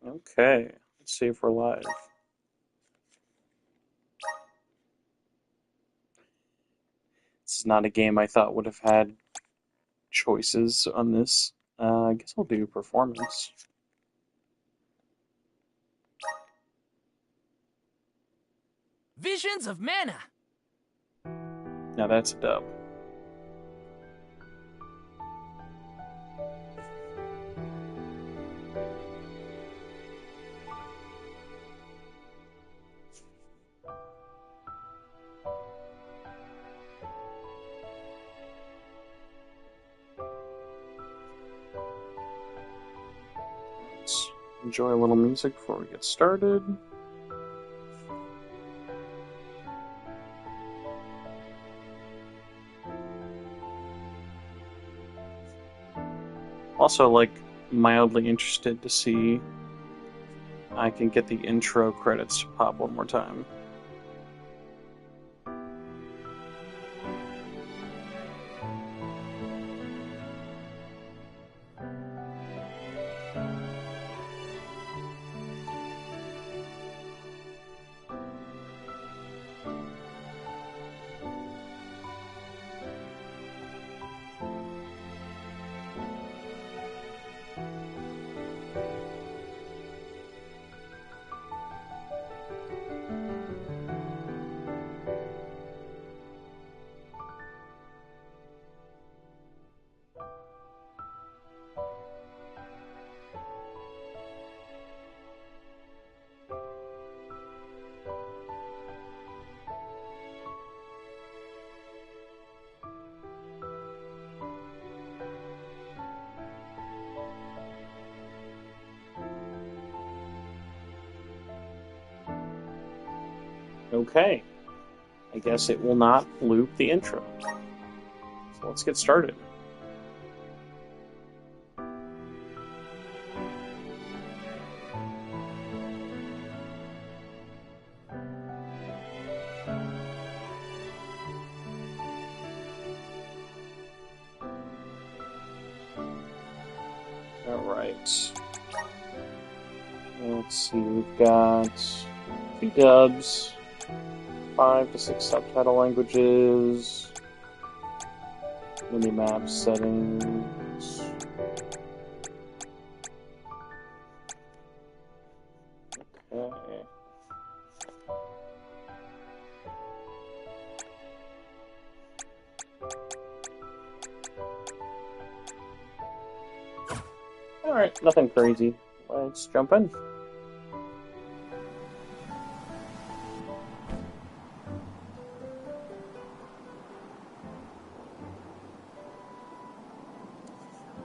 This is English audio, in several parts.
Okay, let's see if we're live. This is not a game I thought would have had choices on this. I guess I'll do performance. Visions of Mana. Now that's a dub. Let's enjoy a little music before we get started. Also, like, mildly interested to see I can get the intro credits to pop one more time. Okay, I guess it will not loop the intro. So let's get started. Alright. Let's see, we've got 3 dubs, 5 to 6 subtitle languages, minimap settings. Okay. Alright, nothing crazy. Let's jump in.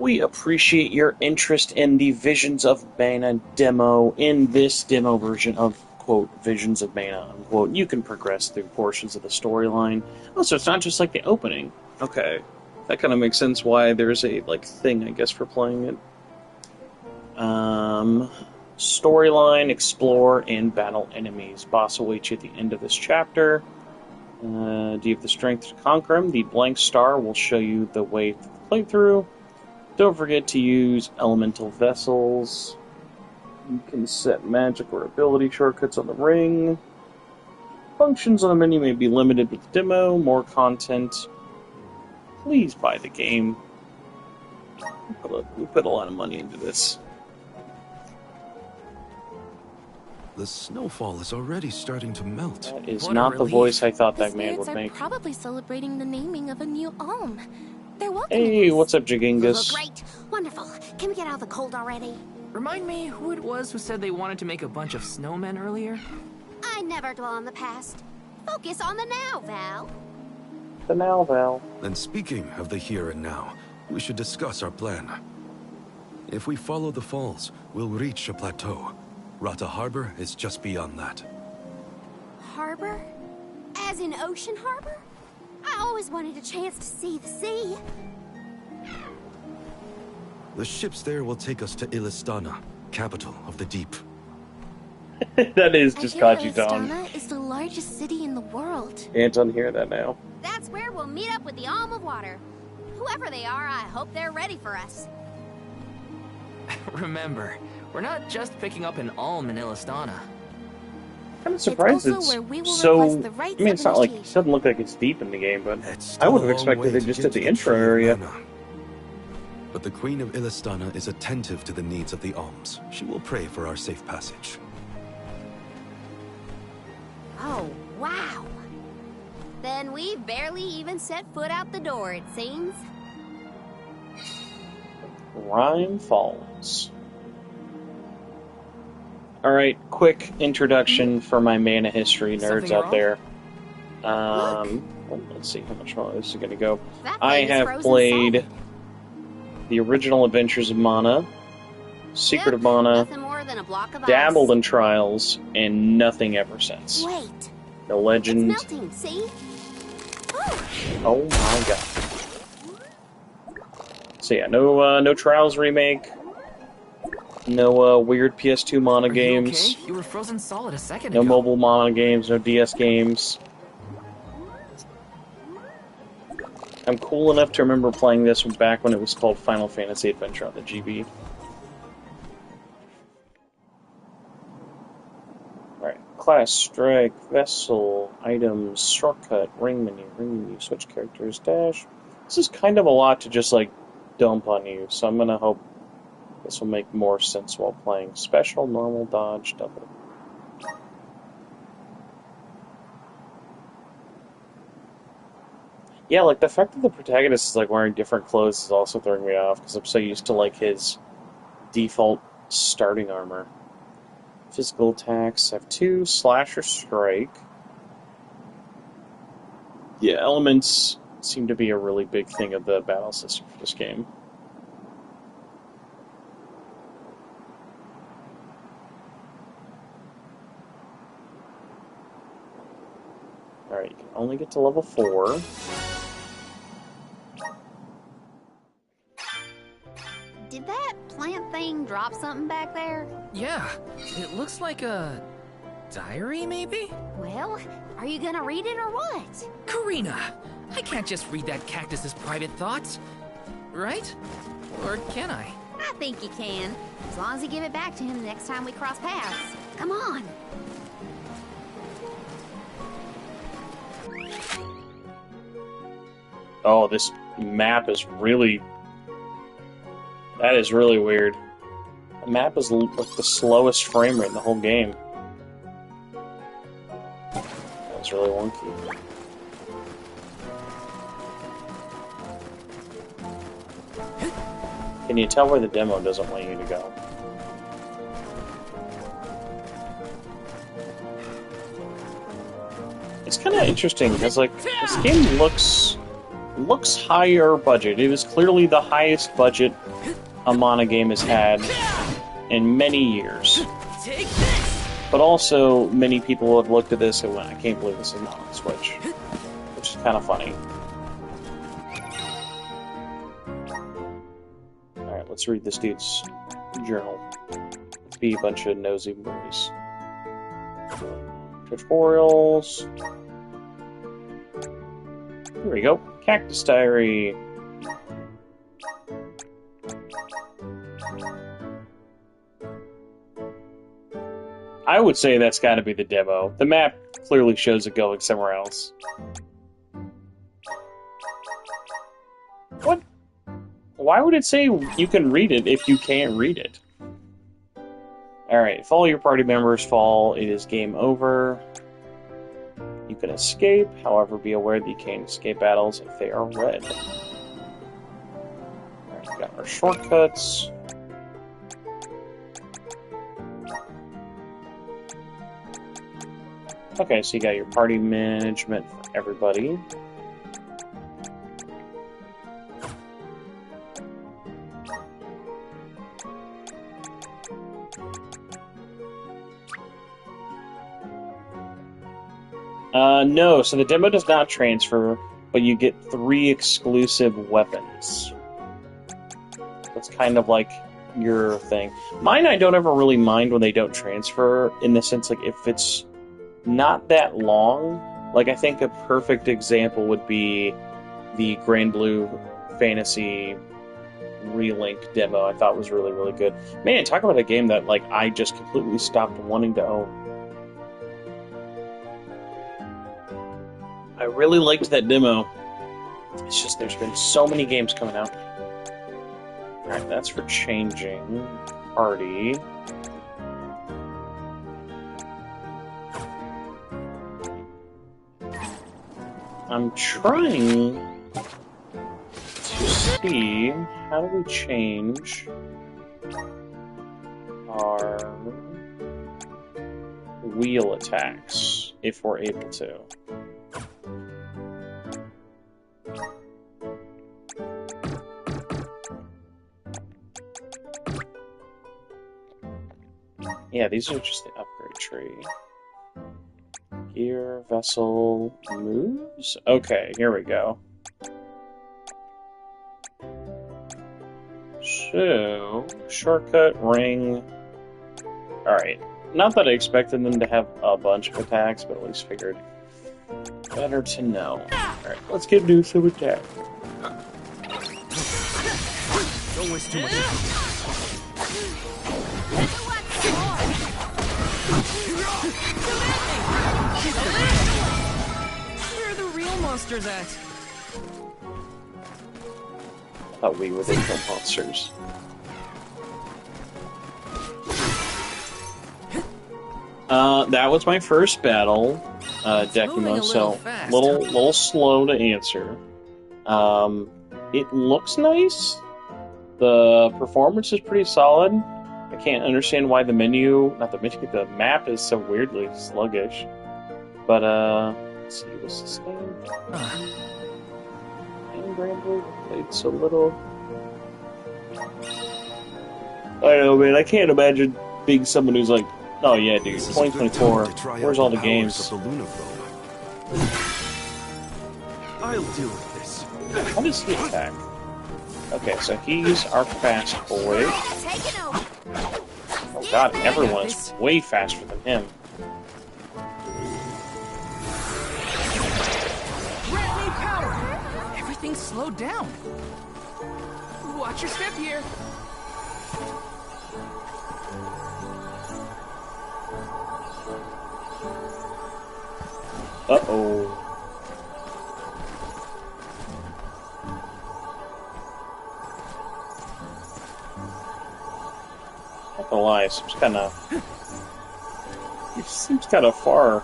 We appreciate your interest in the Visions of Mana demo. In this demo version of, quote, Visions of Mana, unquote, you can progress through portions of the storyline. Oh, so it's not just like the opening. Okay. That kind of makes sense why there's a, like, thing, I guess, for playing it. Storyline, explore, and battle enemies. Boss awaits you at the end of this chapter. Do you have the strength to conquer him? The blank star will show you the way to the playthrough. Don't forget to use elemental vessels. You can set magic or ability shortcuts on the ring. Functions on the menu may be limited with the demo. More content. Please buy the game. We put a lot of money into this. The snowfall is already starting to melt. That is What a not the relief. voice I thought The that man spirits would are make. probably celebrating the naming of a new alm. They're welcoming Hey, us. what's up, Oh, Jagingus? great. Wonderful. Can we get out of the cold already? Remind me who it was who said they wanted to make a bunch of snowmen earlier? I never dwell on the past. Focus on the now, Val. The now, Val. And speaking of the here and now, we should discuss our plan. If we follow the falls, we'll reach a plateau. Rata Harbor is just beyond that. Harbor? As in Ocean Harbor? I always wanted a chance to see the sea. The ships there will take us to Illistana, capital of the deep. That is I just hear Kaji Don. Illistana is the largest city in the world. Can't unhear that now. That's where we'll meet up with the Alm of Water. Whoever they are, I hope they're ready for us. Remember, we're not just picking up an Alm in Illistana. Kind of surprised also it's where we will so. request the rites I mean, of it's not like it initiation. doesn't look like it's deep in the game, but It's I still would a have long expected way it to just get at to the the intro Tree of area. Mana. But the Queen of Illistana is attentive to the needs of the alms. She will pray for our safe passage. Oh, wow. Then we've barely even set foot out the door, it seems. Rhyme Falls. Alright, quick introduction for my Mana history nerds Something out wrong? there. Well, let's see how much longer this is going to go. That I thing is have frozen played solid. the original Adventures of Mana, Secret Yep, of Mana, nothing more than a block of dabbled ice. in Trials, and nothing ever since. Wait, No it's Legend. melting, see? Oh, Oh my god. So yeah, no Trials remake, no weird PS2 Mana Are you games, okay? You were frozen solid a second no ago. mobile Mana games, no DS games. I'm cool enough to remember playing this back when it was called Final Fantasy Adventure on the GB. Alright, class, strike, vessel, items, shortcut, ring menu, switch characters, dash. This is kind of a lot to just like dump on you, so I'm gonna hope this will make more sense while playing. Special, normal, dodge, double. Yeah, like the fact that the protagonist is like wearing different clothes is also throwing me off because I'm so used to like his default starting armor. Physical attacks have 2, slash or strike. Yeah, elements seem to be a really big thing of the battle system for this game. Alright, you can only get to level 4. did that plant thing drop something back there? Yeah, it looks like a diary, maybe? Well, are you gonna read it or what? Karina, I can't just read that cactus's private thoughts, right? Or can I? I think you can, as long as you give it back to him the next time we cross paths. Come on. Oh, this map is really... That is really weird. The map is like the slowest frame rate in the whole game. That was really wonky. Can you tell where the demo doesn't want you to go? It's kind of interesting because, like, this game looks higher budget. It is clearly the highest budget a Mana game has had in many years. Take this! But also, many people have looked at this and went, I can't believe this is not on Switch. Which is kind of funny. Alright, let's read this dude's journal. Let's be a bunch of nosy boys. Tutorials. Here we go. Cactus Diary. I would say that's got to be the demo. The map clearly shows it going somewhere else. What? Why would it say you can read it if you can't read it? Alright, if all your party members fall, it is game over. You can escape, however, be aware that you can't escape battles if they are red. Alright, we got our shortcuts. Okay, so you got your party management for everybody. No, so the demo does not transfer, but you get 3 exclusive weapons. That's kind of like your thing. Mine, I don't ever really mind when they don't transfer, in the sense, like, if it's not that long. Like, I think a perfect example would be the Grand Blue Fantasy Relink demo I thought was really, really good. Man, talk about a game that like I just completely stopped wanting to own. I really liked that demo. It's just there's been so many games coming out. Alright, that's for changing party. I'm trying to see how do we change our wheel attacks if we're able to. Yeah, these are just the upgrade tree. Gear, vessel, moves? Okay, here we go. So, shortcut, ring. Alright. Not that I expected them to have a bunch of attacks, but at least figured better to know. Alright, let's get new some attack. Don't waste too much. Where are the real monsters at? Thought we were the real monsters. That was my first battle, Decimo, so fast, little slow to answer. It looks nice. The performance is pretty solid. I can't understand why the map is so weirdly sluggish. But, let's see, what's this name? Ian Bramble played so little. I don't know, man, I can't imagine being someone who's like, oh yeah, dude, 2024, where's all the games? I'll deal with this. How does he attack? Okay, so he's our fast boy. Taking over. Oh god, everyone is way faster than him. Grant me power! Everything's slowed down. Watch your step here. Uh-oh. Not gonna lie, it seems kinda far.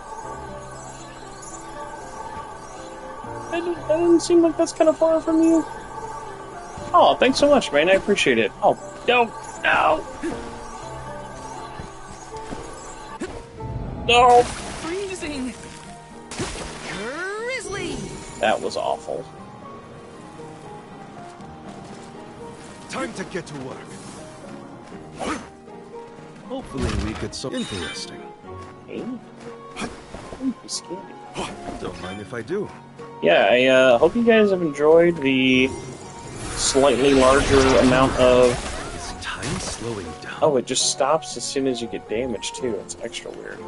That doesn't seem like that's kinda far from you. Oh, thanks so much, man, I appreciate it. Oh, no, no! No! Freezing! Grizzly! That was awful. Time to get to work. Hopefully we get some interesting. Hey? Skinny. Don't mind if I do. Yeah, I hope you guys have enjoyed the slightly larger amount of... Is time slowing down? Oh, it just stops as soon as you get damaged, too. It's extra weird.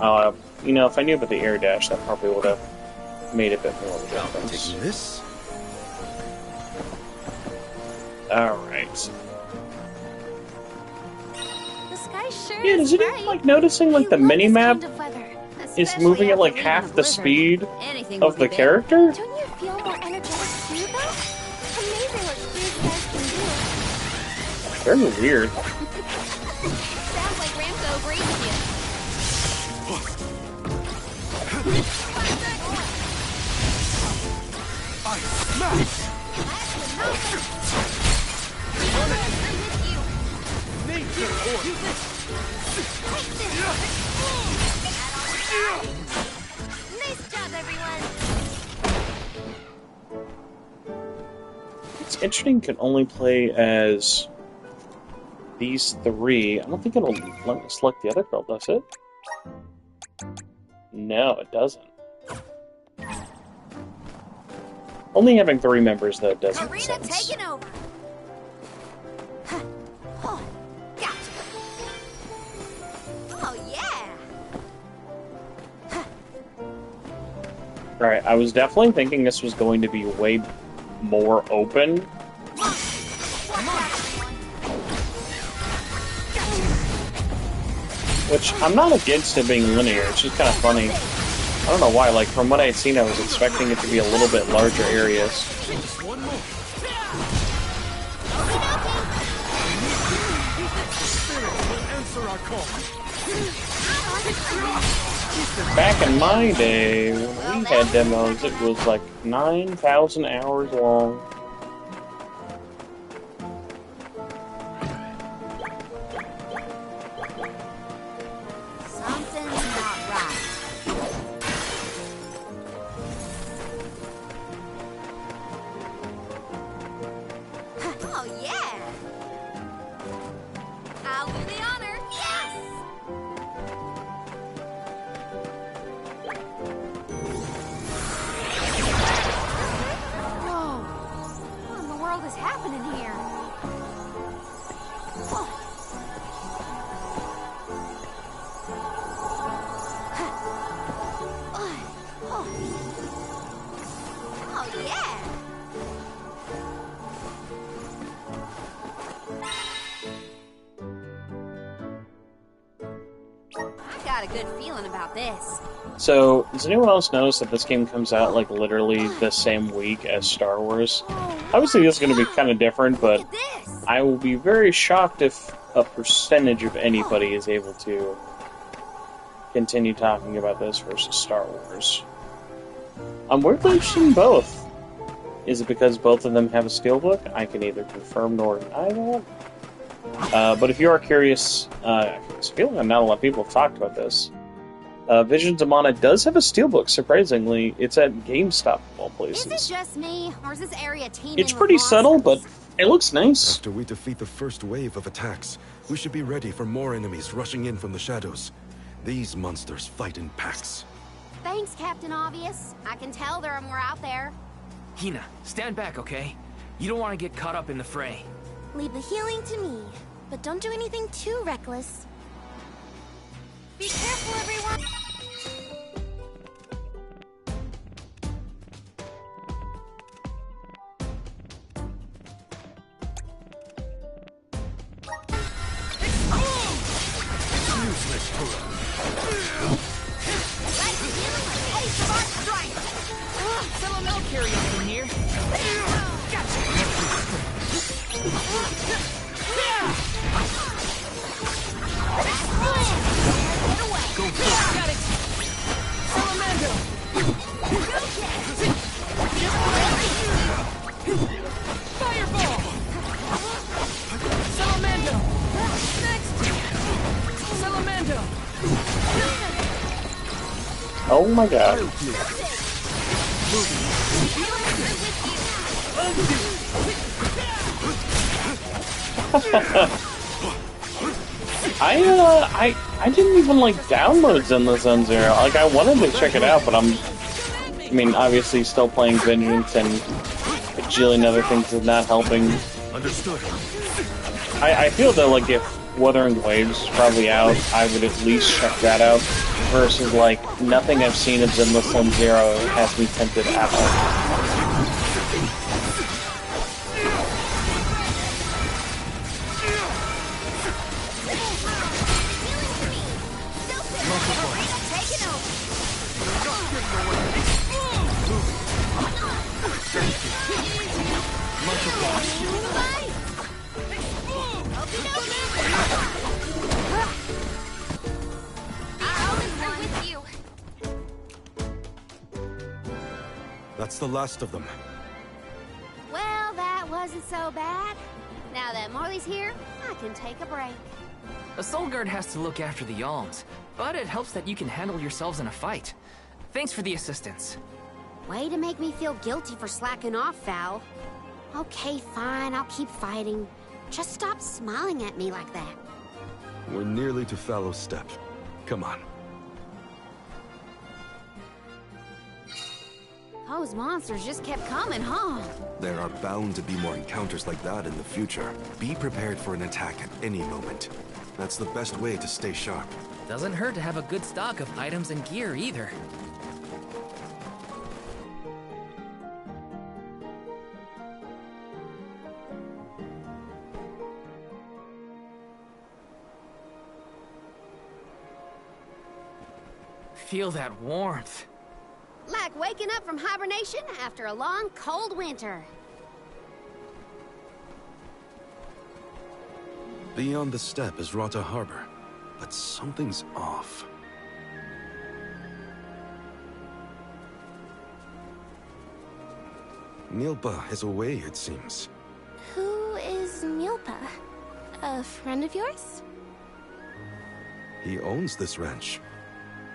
Alright. You know, if I knew about the air dash, that probably would have made a bit more of a difference. Taking this? Alright. The sky sure Yeah, is is it bright. like noticing, like, I the love this mini-map kind of weather, is especially moving at, after like, being half in a the blizzard. speed Anything of would the be better. character? Don't you feel more energetic too, though? Amazing what these guys can do. Very weird. Sounds like Ramco agrees with you. Nice job, everyone. It's interesting you can only play as these three. I don't think it'll let me select the other girl, does it? No, it doesn't. Only having three members, though, does make Arena sense. taking over. Huh. Oh, gotcha. Oh, yeah. Alright, I was definitely thinking this was going to be way more open. Which, I'm not against it being linear, it's just kind of funny. I don't know why, like, from what I had seen, I was expecting it to be a little bit larger areas. Just one more. Spirit will answer our call. Back in my day, when we had demos, it was like 9,000 hours long. Something's not right. Oh, yeah! I'll do the honor. Yes! Whoa! What in the world is happening here? Oh. Oh, yeah! I got a good feeling about this. So, does anyone else notice that this game comes out, like, literally the same week as Star Wars? Obviously, this is going to be kind of different, but Look at this! I will be very shocked if a percentage of anybody is able to continue talking about this versus Star Wars. I'm weirdly interested in both. Is it because both of them have a skill book? I can neither confirm nor deny that. But if you are curious, I feel like not a lot of people have talked about this. Visions of Mana does have a steelbook, surprisingly. It's at GameStop of all Is places. it just me, or is this area teeming It's with pretty subtle, but monsters? it looks nice. After we defeat the first wave of attacks, we should be ready for more enemies rushing in from the shadows. These monsters fight in packs. Thanks, Captain Obvious. I can tell there are more out there. Hina, stand back, okay? You don't want to get caught up in the fray. Leave the healing to me, but don't do anything too reckless. Be careful, everyone! Someone will carry on from here. Go for it. Got it. Salamando. Fireball. Salamando. Next. Salamando. Oh my god. I didn't even like download Zenless Zone Zero. Like I wanted to check it out, but I mean obviously still playing Vengeance and a jillion other things is not helping. Understood. I feel that like if Wuthering Waves is probably out, I would at least check that out. Versus like nothing I've seen of Zenless Zone Zero has me tempted at all. That's the last of them. Well, that wasn't so bad. Now that Marley's here, I can take a break. A Soul Guard has to look after the alms, but it helps that you can handle yourselves in a fight. Thanks for the assistance. Way to make me feel guilty for slacking off, Val. Okay, fine, I'll keep fighting. Just stop smiling at me like that. We're nearly to Fallow Step. Come on. Those monsters just kept coming, huh? There are bound to be more encounters like that in the future. Be prepared for an attack at any moment. That's the best way to stay sharp. Doesn't hurt to have a good stock of items and gear either. feel that warmth. Like waking up from hibernation after a long, cold winter. Beyond the steppe is Rata Harbor, but something's off. Milpa is away, it seems. Who is Milpa? A friend of yours? He owns this ranch.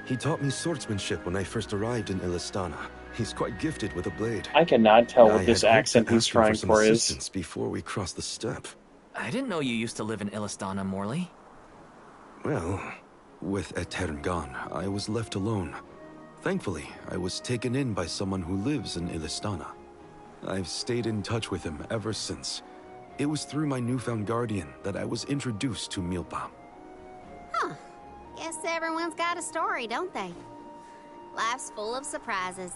He taught me swordsmanship when I first arrived in Illistana. He's quite gifted with a blade. I cannot tell I what this had hoped accent to he's ask him trying some for is. assistance before we crossed the steppe. I didn't know you used to live in Illistana, Morley. Well, with Aetern gone, I was left alone. Thankfully, I was taken in by someone who lives in Illistana. I've stayed in touch with him ever since. It was through my newfound guardian that I was introduced to Milpa. Huh. Guess everyone's got a story, don't they? Life's full of surprises.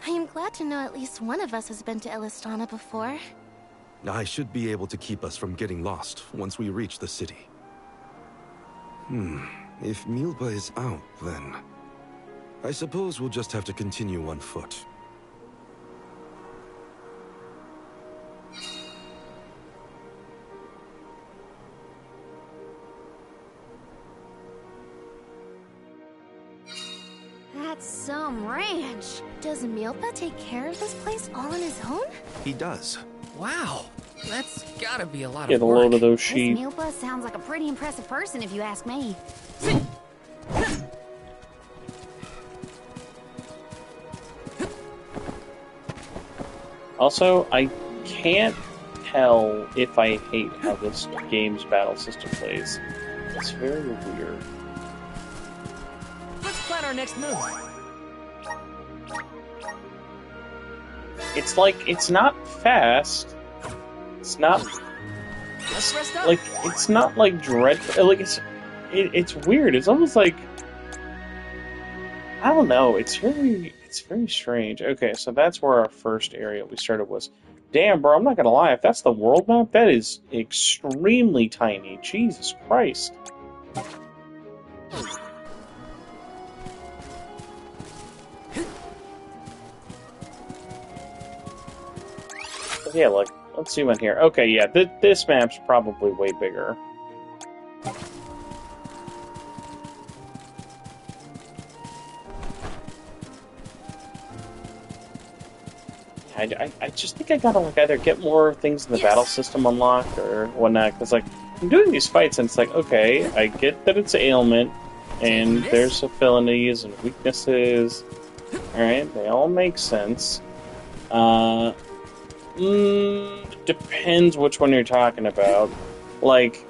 I am glad to know at least one of us has been to Illistana before. I should be able to keep us from getting lost once we reach the city. If Milpa is out, then I suppose we'll just have to continue on foot. That's some ranch. Does Milpa take care of this place all on his own? He does. Wow, that's gotta be a lot Get of a work. load of those This sheep. Milpa sounds like a pretty impressive person if you ask me. Also, I can't tell if I hate how this game's battle system plays. It's very weird. Let's plan our next move. It's like, it's not fast. It's not, Let's rest up. like, it's not like dreadful. Like, it's weird. It's almost like, I don't know. It's very strange. Okay, so that's where our first area we started was. Damn, bro, I'm not gonna lie. If that's the world map, that is extremely tiny. Jesus Christ. Yeah, like, let's zoom in here. Okay, yeah, this map's probably way bigger. I just think I gotta like either get more things in the battle system unlocked or whatnot, because like I'm doing these fights and it's like, okay, I get that it's an ailment and there's affinities and weaknesses. Alright, they all make sense. Depends which one you're talking about. Like,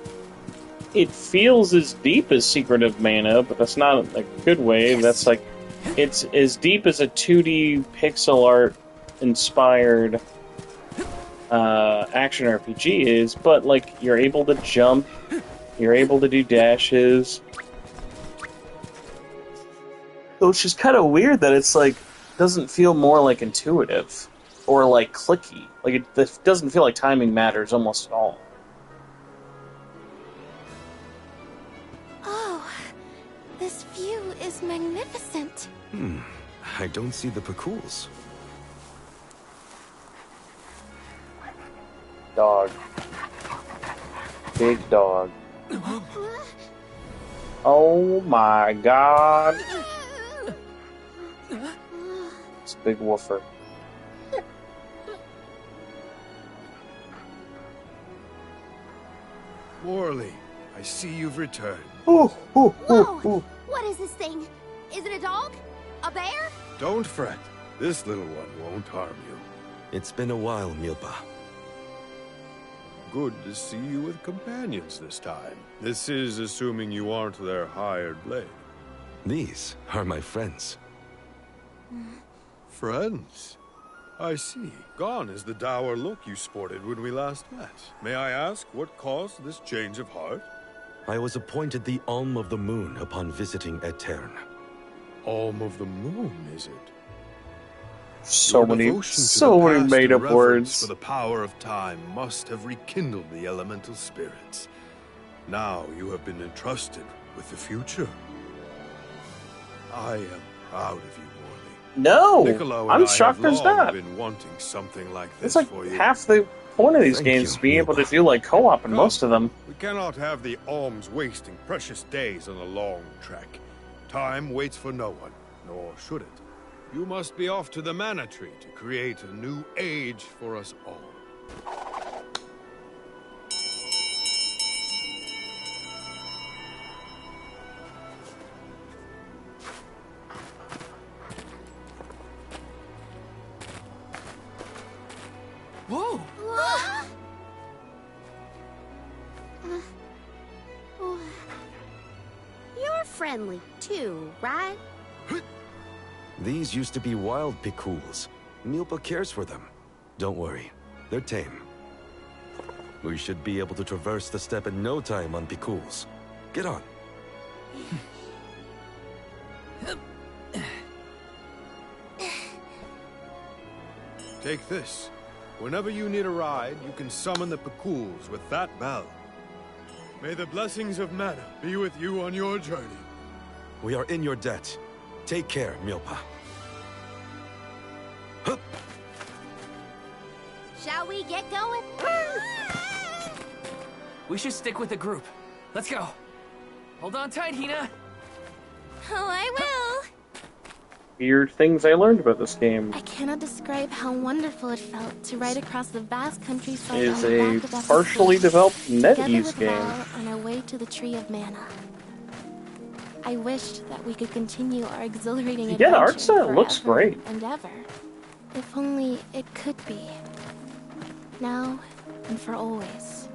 it feels as deep as Secret of Mana, but that's not a good way. That's like, it's as deep as a 2D pixel art inspired action RPG is, but like you're able to jump, you're able to do dashes. So it's just kind of weird that it's like doesn't feel more like intuitive or like clicky. Like it doesn't feel like timing matters almost at all. Oh, this view is magnificent. I don't see the Pakuls. Dog. Big dog. Oh my god. It's a big woofer. Morley, I see you've returned. Whoa! What is this thing? Is it a dog? A bear? Don't fret. This little one won't harm you. It's been a while, Milpa. Good to see you with companions this time. This is assuming you aren't their hired blade. These are my friends. Friends? I see. Gone is the dour look you sported when we last met. May I ask what caused this change of heart? I was appointed the Alm of the Moon upon visiting Aetern. Alm of the Moon, is it? So Your many devotion to the past made up and reverence words. for the power of time must have rekindled the elemental spirits. Now you have been entrusted with the future. I am proud of you, Morley. No! Niccolo and I'm I shocked have there's long not. been wanting something like this It's like for you. half the point of these Thank games you, to be able to Milpa. do like co-op in Come. most of them. We cannot have the alms wasting precious days on a long trek. Time waits for no one, nor should it. You must be off to the Mana Tree to create a new age for us all. Whoa! You're friendly too, right? These used to be wild Picools. Milpa cares for them. Don't worry, they're tame. We should be able to traverse the steppe in no time on Picools. Get on. Take this. Whenever you need a ride, you can summon the Picools with that bell. May the blessings of Mana be with you on your journey. We are in your debt. Take care, Milpa. Hup! Shall we get going? We should stick with the group. Let's go. Hold on tight, Hina. Oh, I will. Weird things I learned about this game. I cannot describe how wonderful it felt to ride across the vast countryside It on is the a back of Epic partially Fleet, developed together NetEase with game. Val on our way to the Tree of Mana. I wished that we could continue our exhilarating Yeah, the adventure art style looks forever great. and ever. If only it could be. Now and for always.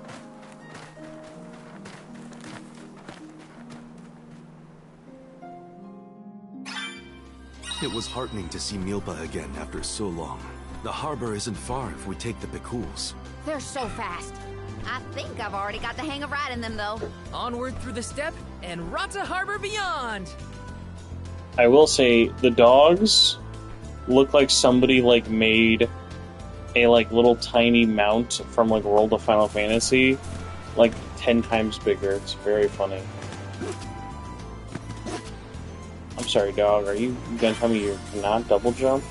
It was heartening to see Milpa again after so long. The harbor isn't far if we take the Picools. They're so fast. I think I've already got the hang of riding them, though. Onward through the steppe and Rata Harbor beyond. I will say the dogs look like somebody like made a like little tiny mount from like World of Final Fantasy, like 10 times bigger. It's very funny. I'm sorry, dog. Are you gonna tell me you're not double jump?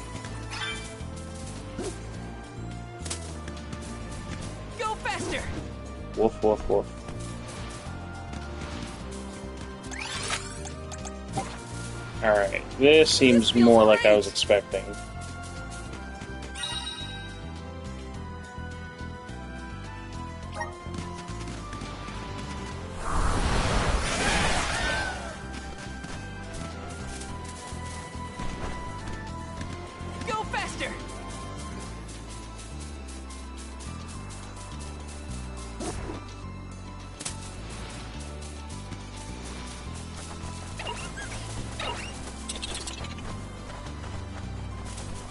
Go faster! Woof woof woof. Alright, this seems more like I was expecting. Go faster!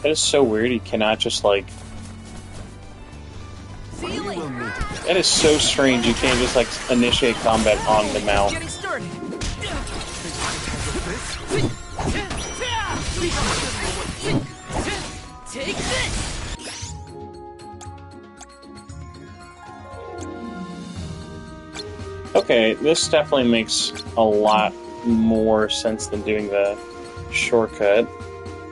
That is so weird, he cannot just like... See you later. That is so strange, you can't just like initiate combat on the mount. Getting started. Take this! Okay, this definitely makes a lot more sense than doing the shortcut.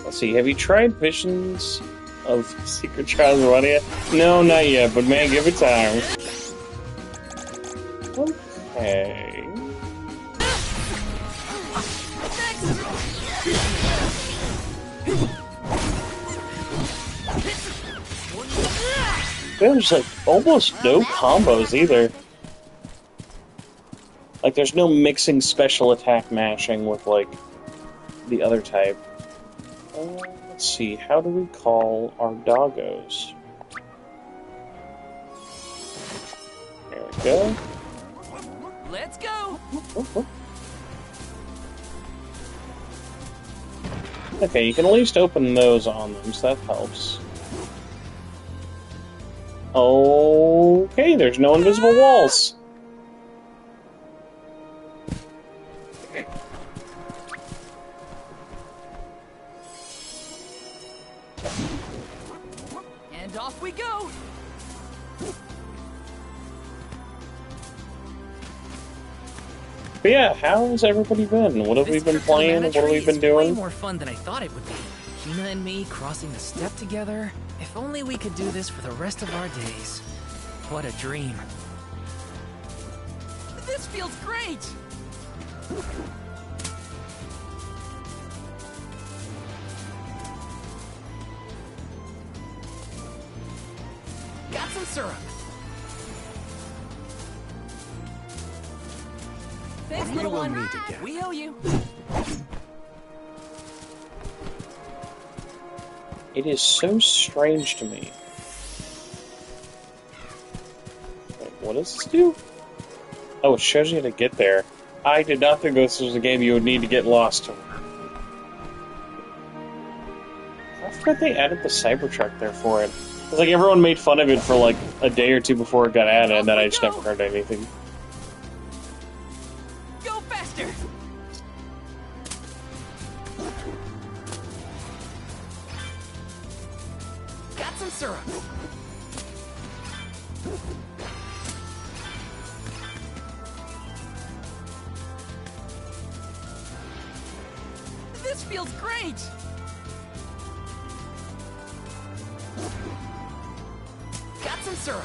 Let's see, have you tried Visions of Secret Trials of Audio? No, not yet, but man, give it time. Okay. There's like almost no combos either. Like there's no mixing special attack mashing with like the other type. Let's see, how do we call our doggos? There we go. Let's go! Okay, you can at least open those on them, so that helps. Okay, there's no invisible walls. And off we go! But yeah, how's everybody been? What have we This been trip to the playing? Mana What have we Tree been is way doing? more fun than I thought it would be. Hina and me crossing the steppe together. If only we could do this for the rest of our days. What a dream. This feels great! Got some syrup. Thanks, We little will one. meet again. We owe you. It is so strange to me. Wait, what does this do? Oh, it shows you how to get there. I did not think this was a game you would need to get lost to. I forgot they added the Cybertruck there for it. It's like everyone made fun of it for like a day or two before it got added, and then I just never heard anything. Go faster! Got some syrup. This feels great! Got some syrup.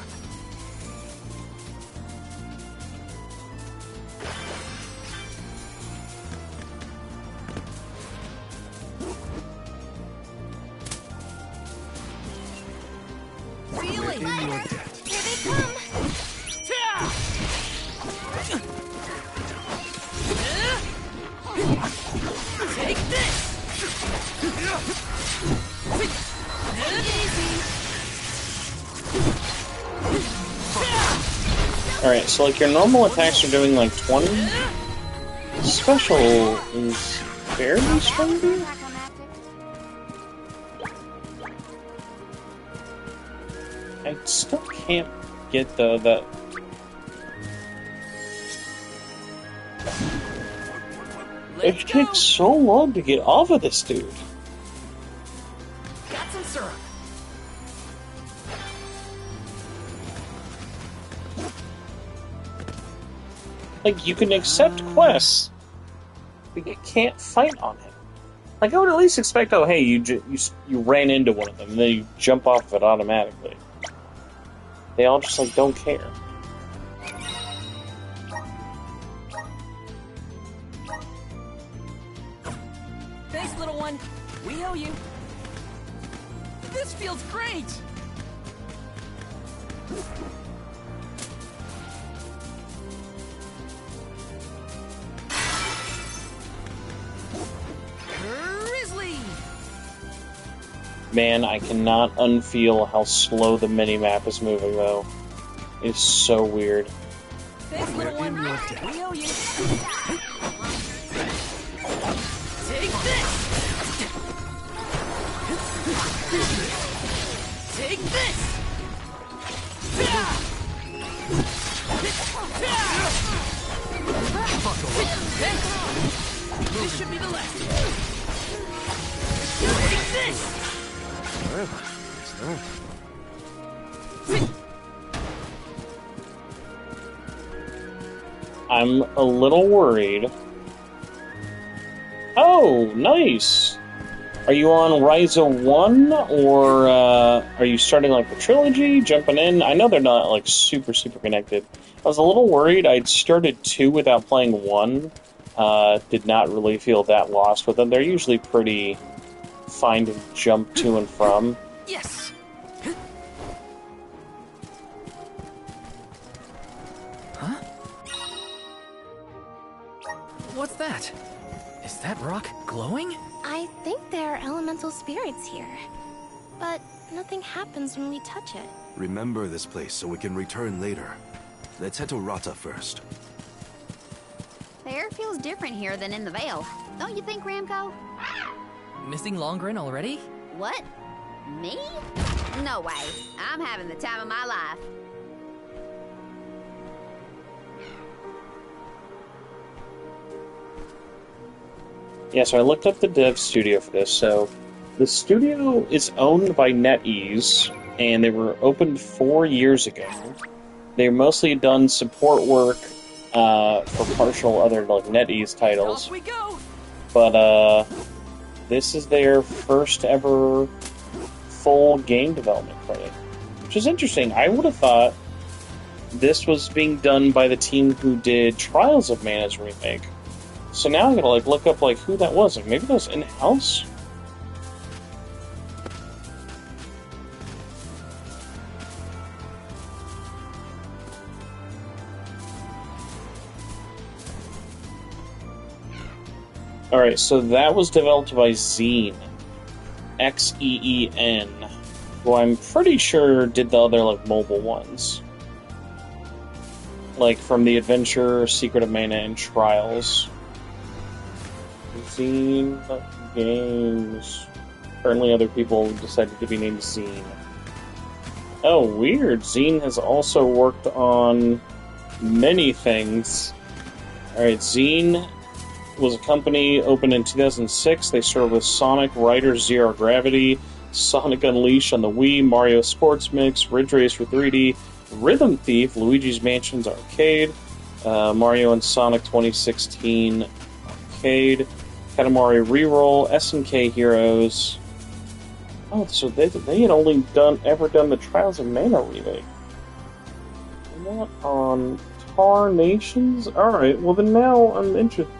Really? In your debt. Here they come! Take this! Alright, so like your normal attacks are doing like 20. Special is fairly stronger. I still can't get that. It Let's go! takes so long to get off of this dude. Got some syrup. Like, you can accept quests, but you can't fight on him. Like, I would at least expect, oh, hey, you ran into one of them, and then you jump off of it automatically. They all just, like, don't care. Thanks, little one. We owe you. This feels great! Grizzly! Man, I cannot unfeel how slow the minimap is moving, though. It's so weird. Thanks, little one. in your debt. We owe you. Take this! Take this! Thanks. This should be the last. Take this! Well, it's that. I'm a little worried. Oh, nice! Are you on Ryza 1, or are you starting like the trilogy, jumping in? I know they're not like super connected. I was a little worried. I'd started 2 without playing 1. Did not really feel that lost with them. They're usually pretty fine to jump to and from. Yes! Huh? What's that? Is that rock glowing? I think there are elemental spirits here. But nothing happens when we touch it. Remember this place so we can return later. Let's head to Rata first. The air feels different here than in the Vale. Don't you think, Ramco? Missing Longren already? What? Me? No way. I'm having the time of my life. Yeah, so I looked up the dev studio for this. So the studio is owned by NetEase, and they were opened 4 years ago. They've mostly done support work for partial other like NetEase titles. Off we go. But this is their first ever full game development credit, which is interesting. I would have thought this was being done by the team who did Trials of Mana's remake. So now I'm gonna like look up like who that was. Like maybe that was in-house. Alright, so that was developed by Xeen. Xeen. Who I'm pretty sure did the other, like, mobile ones. Like, from The Adventure, Secret of Mana, and Trials. Xeen Games. Apparently other people decided to be named Xeen. Oh, weird. Xeen has also worked on many things. Alright, Xeen was a company opened in 2006. They started with Sonic Riders Zero Gravity, Sonic Unleashed on the Wii, Mario Sports Mix, Ridge Racer 3D, Rhythm Thief, Luigi's Mansions Arcade, Mario and Sonic 2016 Arcade, Katamari Reroll, SNK Heroes. Oh, so they had only ever done the Trials of Mana remake. Not on Tar Nations? Alright, well then now I'm interested.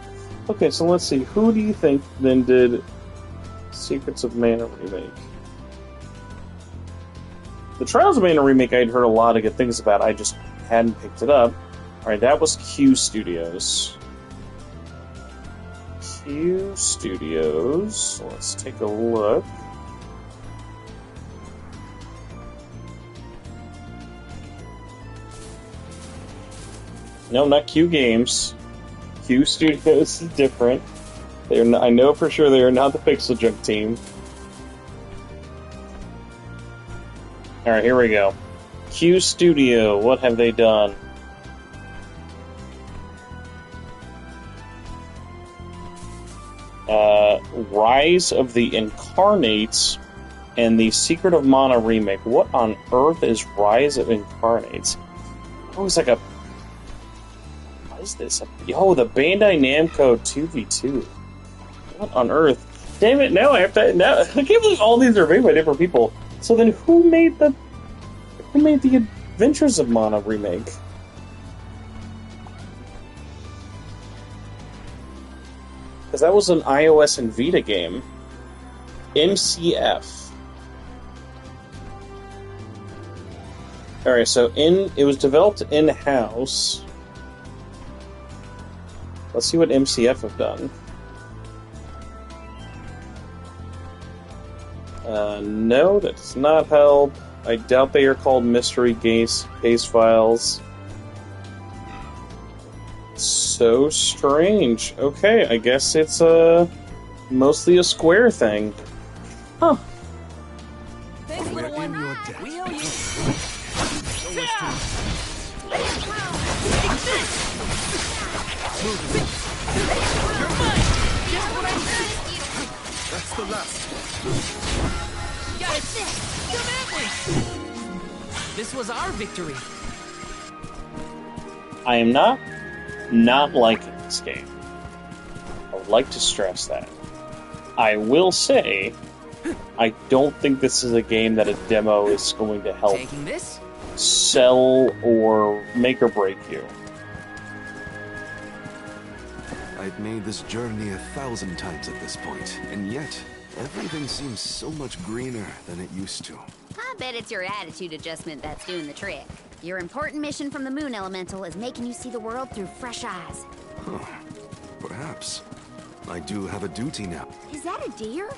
Okay, so let's see. Who do you think then did Secrets of Mana remake? The Trials of Mana remake I'd heard a lot of good things about. I just hadn't picked it up. Alright, that was Q Studios. Q Studios. Let's take a look. No, not Q Games. Q Studios is different. I know for sure they are not the Pixel Junk team. Alright, here we go. Q Studio, what have they done? Rise of the Incarnates and the Secret of Mana remake. What on earth is Rise of Incarnates? Oh, it's like a... What is this? Yo, the Bandai Namco 2v2. What on earth? Damn it, now I have to... Now, I can't believe all these are made by different people. So then who made the Adventures of Mana remake? Because that was an iOS and Vita game. MCF. Alright, so it was developed in-house. Let's see what MCF have done. No, that does not help. I doubt they are called mystery case files. So strange. Okay, I guess it's mostly a Square thing. Huh. Thanks, little one. We owe you. You're mine. Just what I said. That's the last. Guys, come at me. This was our victory. I am not liking this game. I would like to stress that. I will say, I don't think this is a game that a demo is going to help Taking this? sell or make or break you. I've made this journey 1,000 times at this point, and yet everything seems so much greener than it used to. I bet it's your attitude adjustment that's doing the trick. Your important mission from the Moon Elemental is making you see the world through fresh eyes. Huh. Perhaps. I do have a duty now. Is that a deer?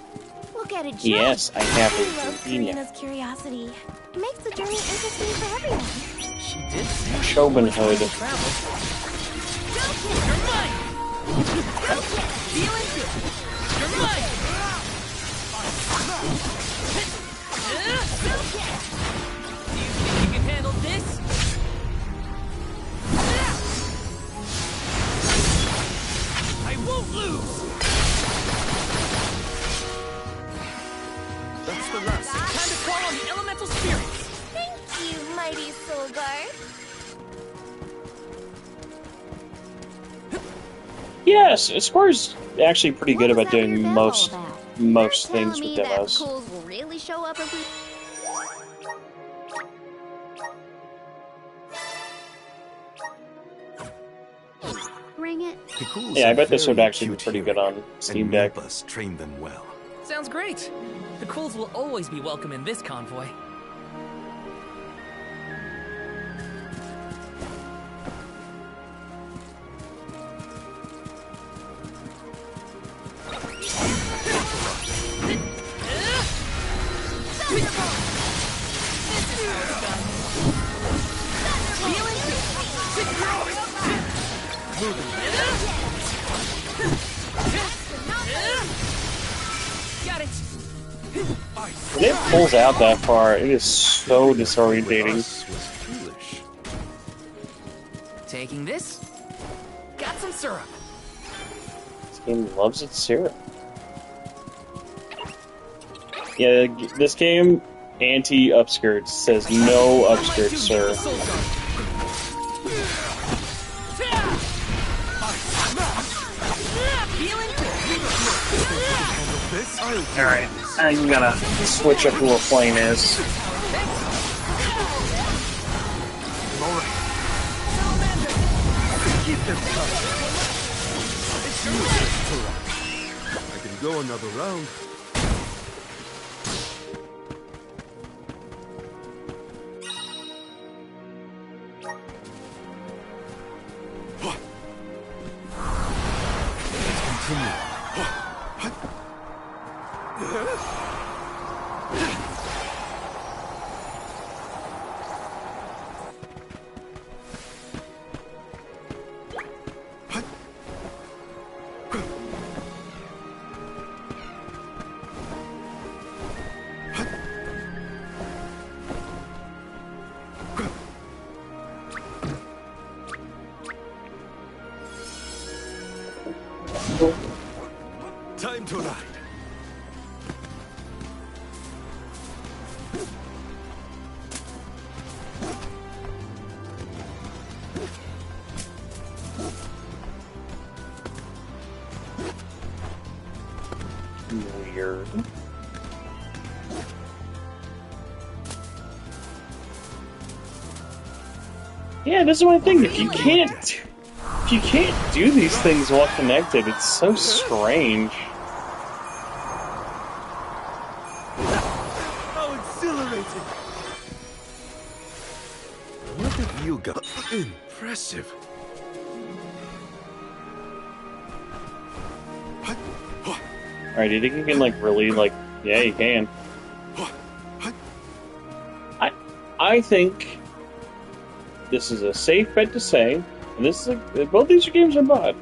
Look at it jump. Yes, I have I love a Karina. Karina's curiosity. It makes the journey interesting for everyone. She did say Chobin Hood. travel. You're mine. Feel into it. You're mine. Do you think you can handle this? I won't lose. That's the last. Time to call on the elemental spirits. Thank you, mighty Solgar. Yes, Square's actually pretty good What was about that doing weird bell most all about? most You're things telling with me that the demos. Cools will really show up if we... Ring it. The Ghouls Yeah, I are bet this would very actually be cute pretty here, good on Steam and Deck. Milbus trained them well. Sounds great. The Cools will always be welcome in this convoy. Got it. When it pulls out that far, it is so disorientating. Us was foolish. Taking this. Got some syrup. This game loves its syrup. Yeah, this game, anti-upskirts, says no upskirts, sir. Alright, I'm gonna switch up who we're playing as. I can go another round. Let's continue. Time to ride. Weird. Yeah, this is my thing. If you can't do these things while connected, it's so strange. How exhilarating! What have you got? Impressive. Alright, do you think you can, like, really, like... Yeah, you can. I think this is a safe bet to say, and this is both these games are bought.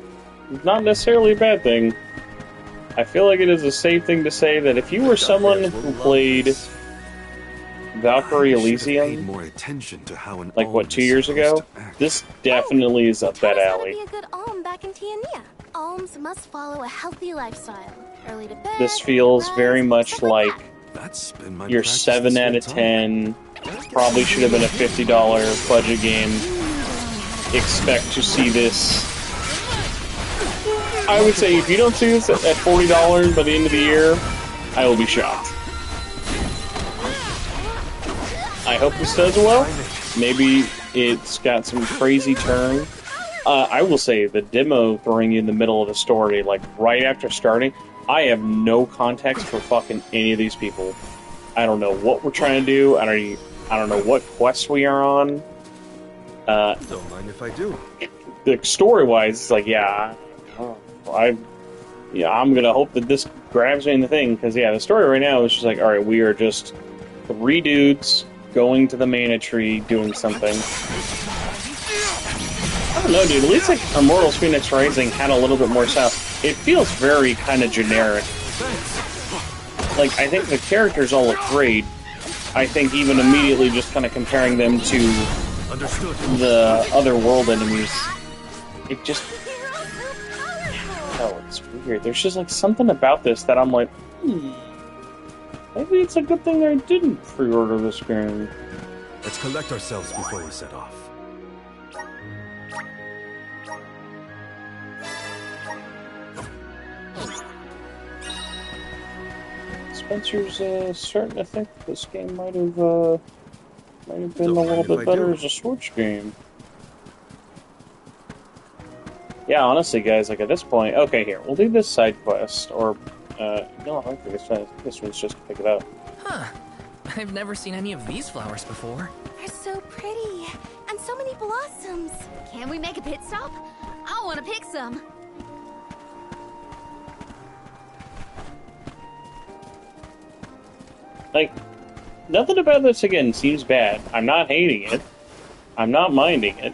It's not necessarily a bad thing. I feel like it is a safe thing to say that if you were someone who played Valkyrie Elysium, More attention to how an like, what, alm 2 is years supposed ago, to act. this definitely is up that Taught us how to alley. be a good alm back in Tiania. Alms must follow a healthy lifestyle. Early to bed. This feels rise, very much stuff like like that. That's been my your practice 7 this out whole of time. 10, probably should have been a $50 budget game. Expect to see this. I would say if you don't see this at $40 by the end of the year, I will be shocked. I hope this does well. Maybe it's got some crazy turn. I will say the demo throwing you in the middle of the story, like right after starting, I have no context for fucking any of these people. I don't know what we're trying to do. I don't know what quest we are on. Don't mind if I do. The story-wise, it's like, yeah, I'm gonna hope that this grabs me in the thing, because yeah, the story right now is just like, all right, we are just 3 dudes going to the mana tree, doing something. I don't know, dude. At least like Immortals Phoenix Rising had a little bit more style. It feels very kind of generic. Like, I think the characters all look great. I think even immediately just kind of comparing them to Understood. the other world enemies, it just... Oh, it's weird. There's just like something about this that I'm like, maybe it's a good thing I didn't pre-order this game. Let's collect ourselves before we set off. Spencer's starting to think this game might have been a little bit better as a Switch game. Yeah, honestly, guys, like at this point, okay, here we'll do this side quest, or no, I think this one's just to pick it up. Huh. I've never seen any of these flowers before. They're so pretty, and so many blossoms. Can we make a pit stop? I want to pick some. Like, nothing about this again seems bad. I'm not hating it. I'm not minding it.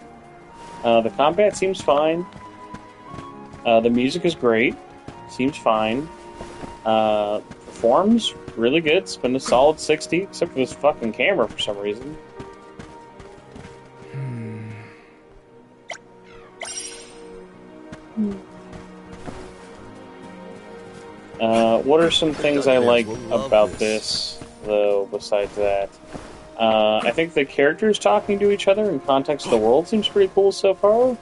The combat seems fine. The music is great. Seems fine. Performs really good. It's been a solid 60, except for this fucking camera for some reason. What are some things I like about this, though, besides that? I think the characters talking to each other in context of the world seems pretty cool so far.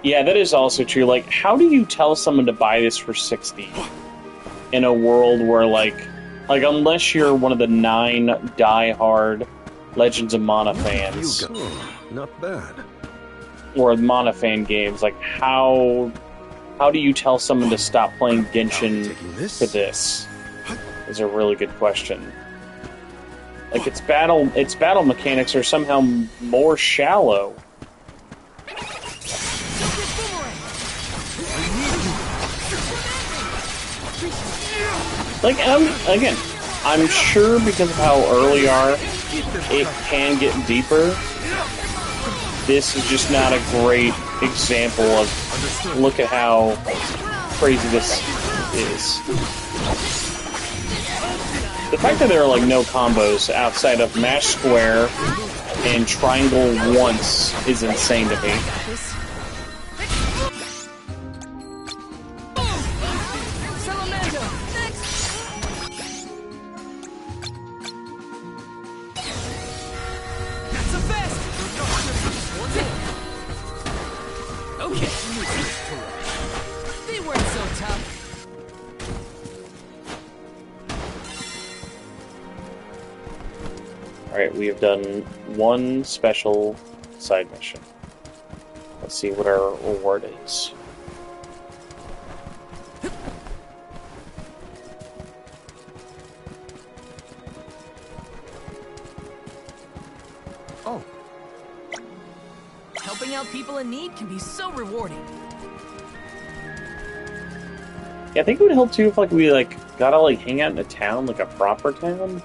Yeah, that is also true. Like, how do you tell someone to buy this for 60 in a world where, like, unless you're one of the 9 die-hard Legends of Mana fans, Not bad. or Mana fan games, like, how do you tell someone to stop playing Genshin for this? Is a really good question. Like, its battle mechanics are somehow more shallow. Like, I'm sure because of how early it can get deeper. This is just not a great example of, look at how crazy this is. The fact that there are, like, no combos outside of mash square and triangle once is insane to me. Alright, we have done one special side mission. Let's see what our reward is. Oh. Helping out people in need can be so rewarding. Yeah, I think it would help too if, like, we, like, gotta, like, hang out in a town, like a proper town.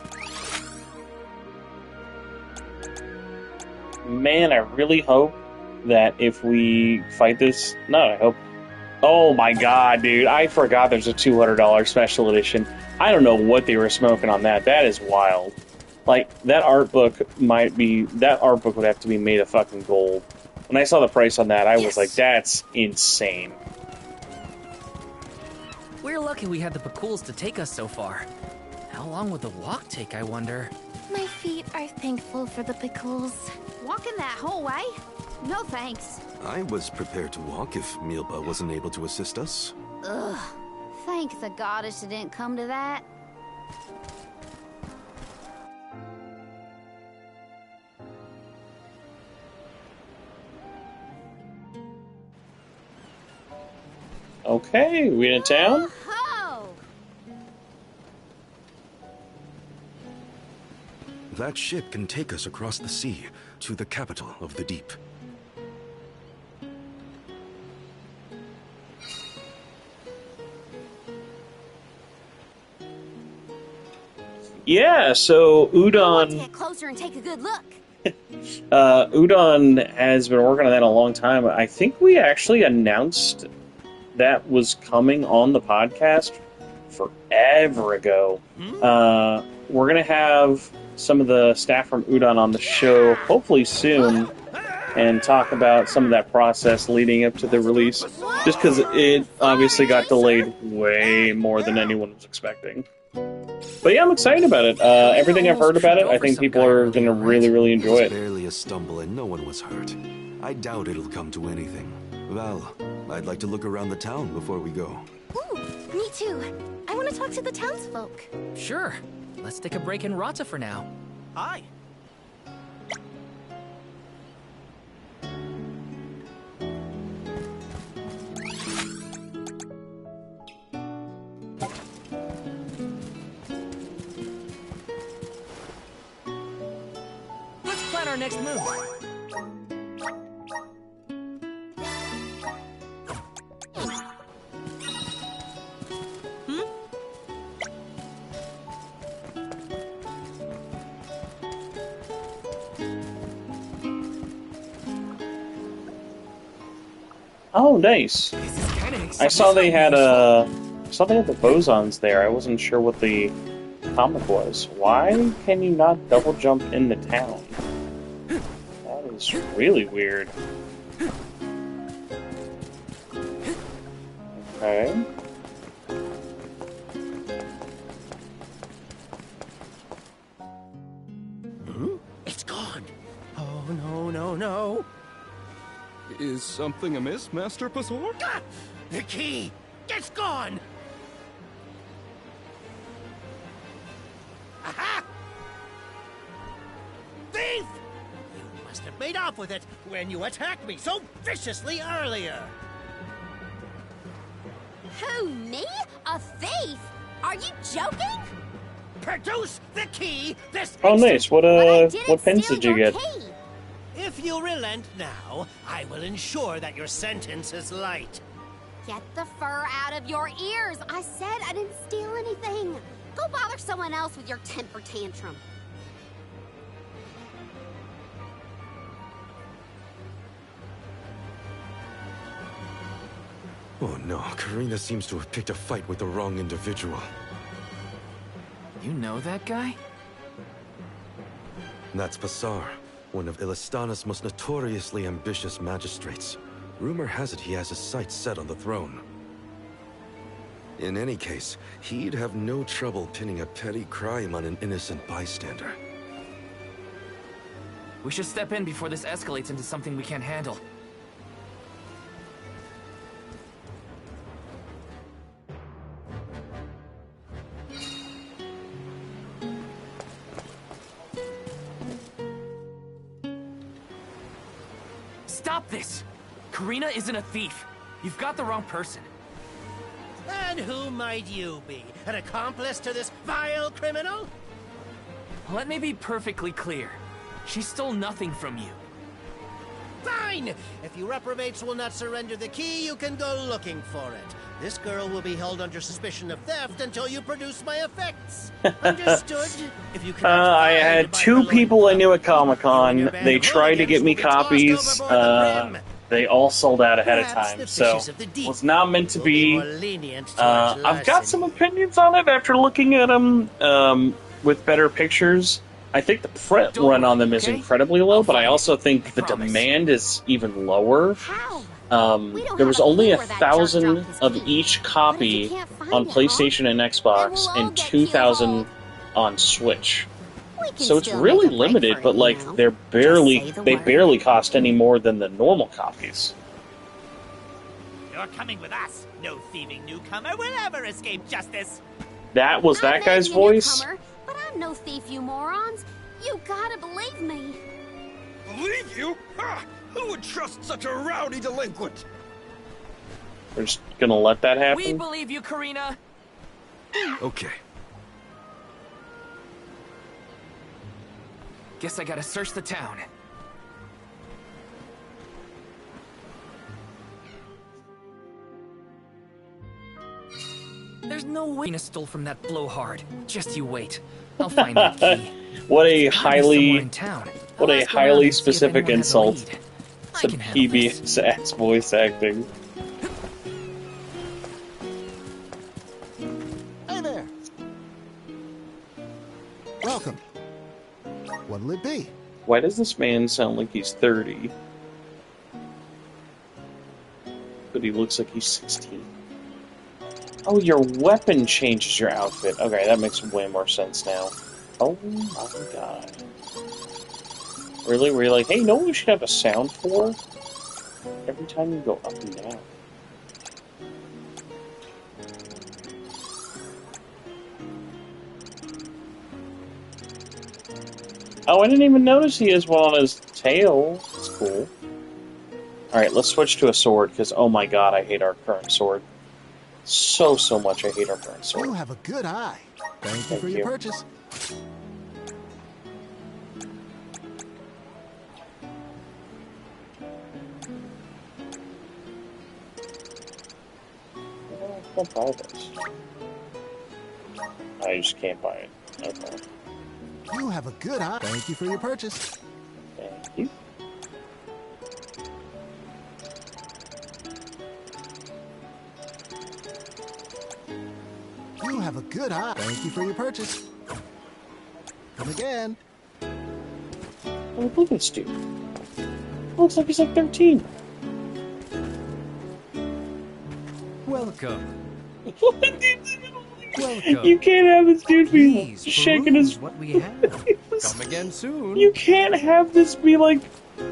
Man, I really hope that if we fight this... No, I hope... Oh my god, dude. I forgot there's a $200 special edition. I don't know what they were smoking on that. That is wild. Like, that art book might be... That art book would have to be made of fucking gold. When I saw the price on that, I was like, that's insane. We're lucky we had the Bakuls to take us so far. How long would the walk take, I wonder? My feet are thankful for the pickles. Walking that whole way? No thanks. I was prepared to walk if Milba wasn't able to assist us. Ugh. Thank the goddess it didn't come to that. Okay, we in town? Oh! That ship can take us across the sea to the capital of the deep. Yeah, so I want to Udon... get closer and take a good look. Udon has been working on that a long time. I think we actually announced that was coming on the podcast forever ago. We're going to have some of the staff from Udon on the show hopefully soon and talk about some of that process leading up to the release, just because it obviously got delayed way more than anyone was expecting. But yeah, I'm excited about it. Everything I've heard about it, I think people are going to really, really enjoy it. Barely a stumble and no one was hurt. I doubt it'll come to anything. Val, I'd like to look around the town before we go. Ooh, me too. I want to talk to the townsfolk. Sure. Let's take a break in Rata for now. Hi. Let's plan our next move. Oh, nice. This is kind of I exciting. saw they had the bosons there. I wasn't sure what the comic was. Why can you not double jump in the town? That is really weird. Okay. It's gone. Oh, no, no, no. Is something amiss, Master Pasor? Ah! The key! It's gone! Aha! Thief! You must have made off with it when you attacked me so viciously earlier. Who, me? A thief? Are you joking? Produce the key this Oh, instant. nice. What But I didn't what pins steal did you your get? key. If you relent now, I will ensure that your sentence is light. Get the fur out of your ears. I said I didn't steal anything. Go bother someone else with your temper tantrum. Oh no, Karina seems to have picked a fight with the wrong individual. You know that guy? That's Pasar, one of Illistana's most notoriously ambitious magistrates. Rumor has it he has his sights set on the throne. In any case, he'd have no trouble pinning a petty crime on an innocent bystander. We should step in before this escalates into something we can't handle. Stop this! Karina isn't a thief. You've got the wrong person. And who might you be? An accomplice to this vile criminal? Let me be perfectly clear. She stole nothing from you. Fine! If you reprobates will not surrender the key, you can go looking for it. This girl will be held under suspicion of theft until you produce my effects. Understood? If you cannot I find had my two purloined people I knew at copy, Comic-Con. you and your They band of tried to get me hooligans will be copies. tossed overboard the brim. They all sold out ahead of Perhaps time, the so fishes of the deep was not meant to will be. more lenient towards I've got larceny. some opinions on it after looking at them with better pictures. I think the print Don't run on them worry, is okay? incredibly low, I'll but I find also it. think I the promise. demand is even lower. How? We don't There have was a only clue where that jerk 1,000 dropped his of key. each What if copy you can't find on it, huh? PlayStation and Then Xbox, we'll all and get 2,000 killed. on Switch. We can So it's still really make a break limited, for it, but you like know. they're Just barely say the they word. barely cost any more than the normal copies. You're coming with us. No thieving newcomer will ever escape justice. That was I that may guy's be a voice. newcomer, but I'm no thief, you morons. You gotta believe me. Believe you? Ha! Who would trust such a rowdy delinquent? We're just gonna let that We happen. believe you, Karina! Okay. Guess I gotta search the town. There's no way Karina stole from that blowhard. Just you wait. I'll find that key. What a Gotta be somewhere highly in town. what I'll a ask around highly and see if specific anyone has a insult lead. I to can handle this. PBS's voice acting. Hey there. Welcome. What'll it be? Why does this man sound like he's 30? But he looks like he's 16. Oh, your weapon changes your outfit. Okay, that makes way more sense now. Oh my god. Really? Were you like, hey, no, we should have a sound for every time you go up and down? Oh, I didn't even notice he has one on his tail. That's cool. Alright, let's switch to a sword, because, oh my god, I hate our current sword. So much I hate our current sword. You have a good eye. Thank you for you. your purchase. I can't buy this. I just can't buy it. Okay. You have a good eye. Thank you for your purchase. Thank you. You have a good eye. Thank you for your purchase. Come again. Oh, look at this dude. Looks like he's like 13. Welcome. You can't have this dude be Please, shaking his... what we have. Come again soon. You can't have this be like...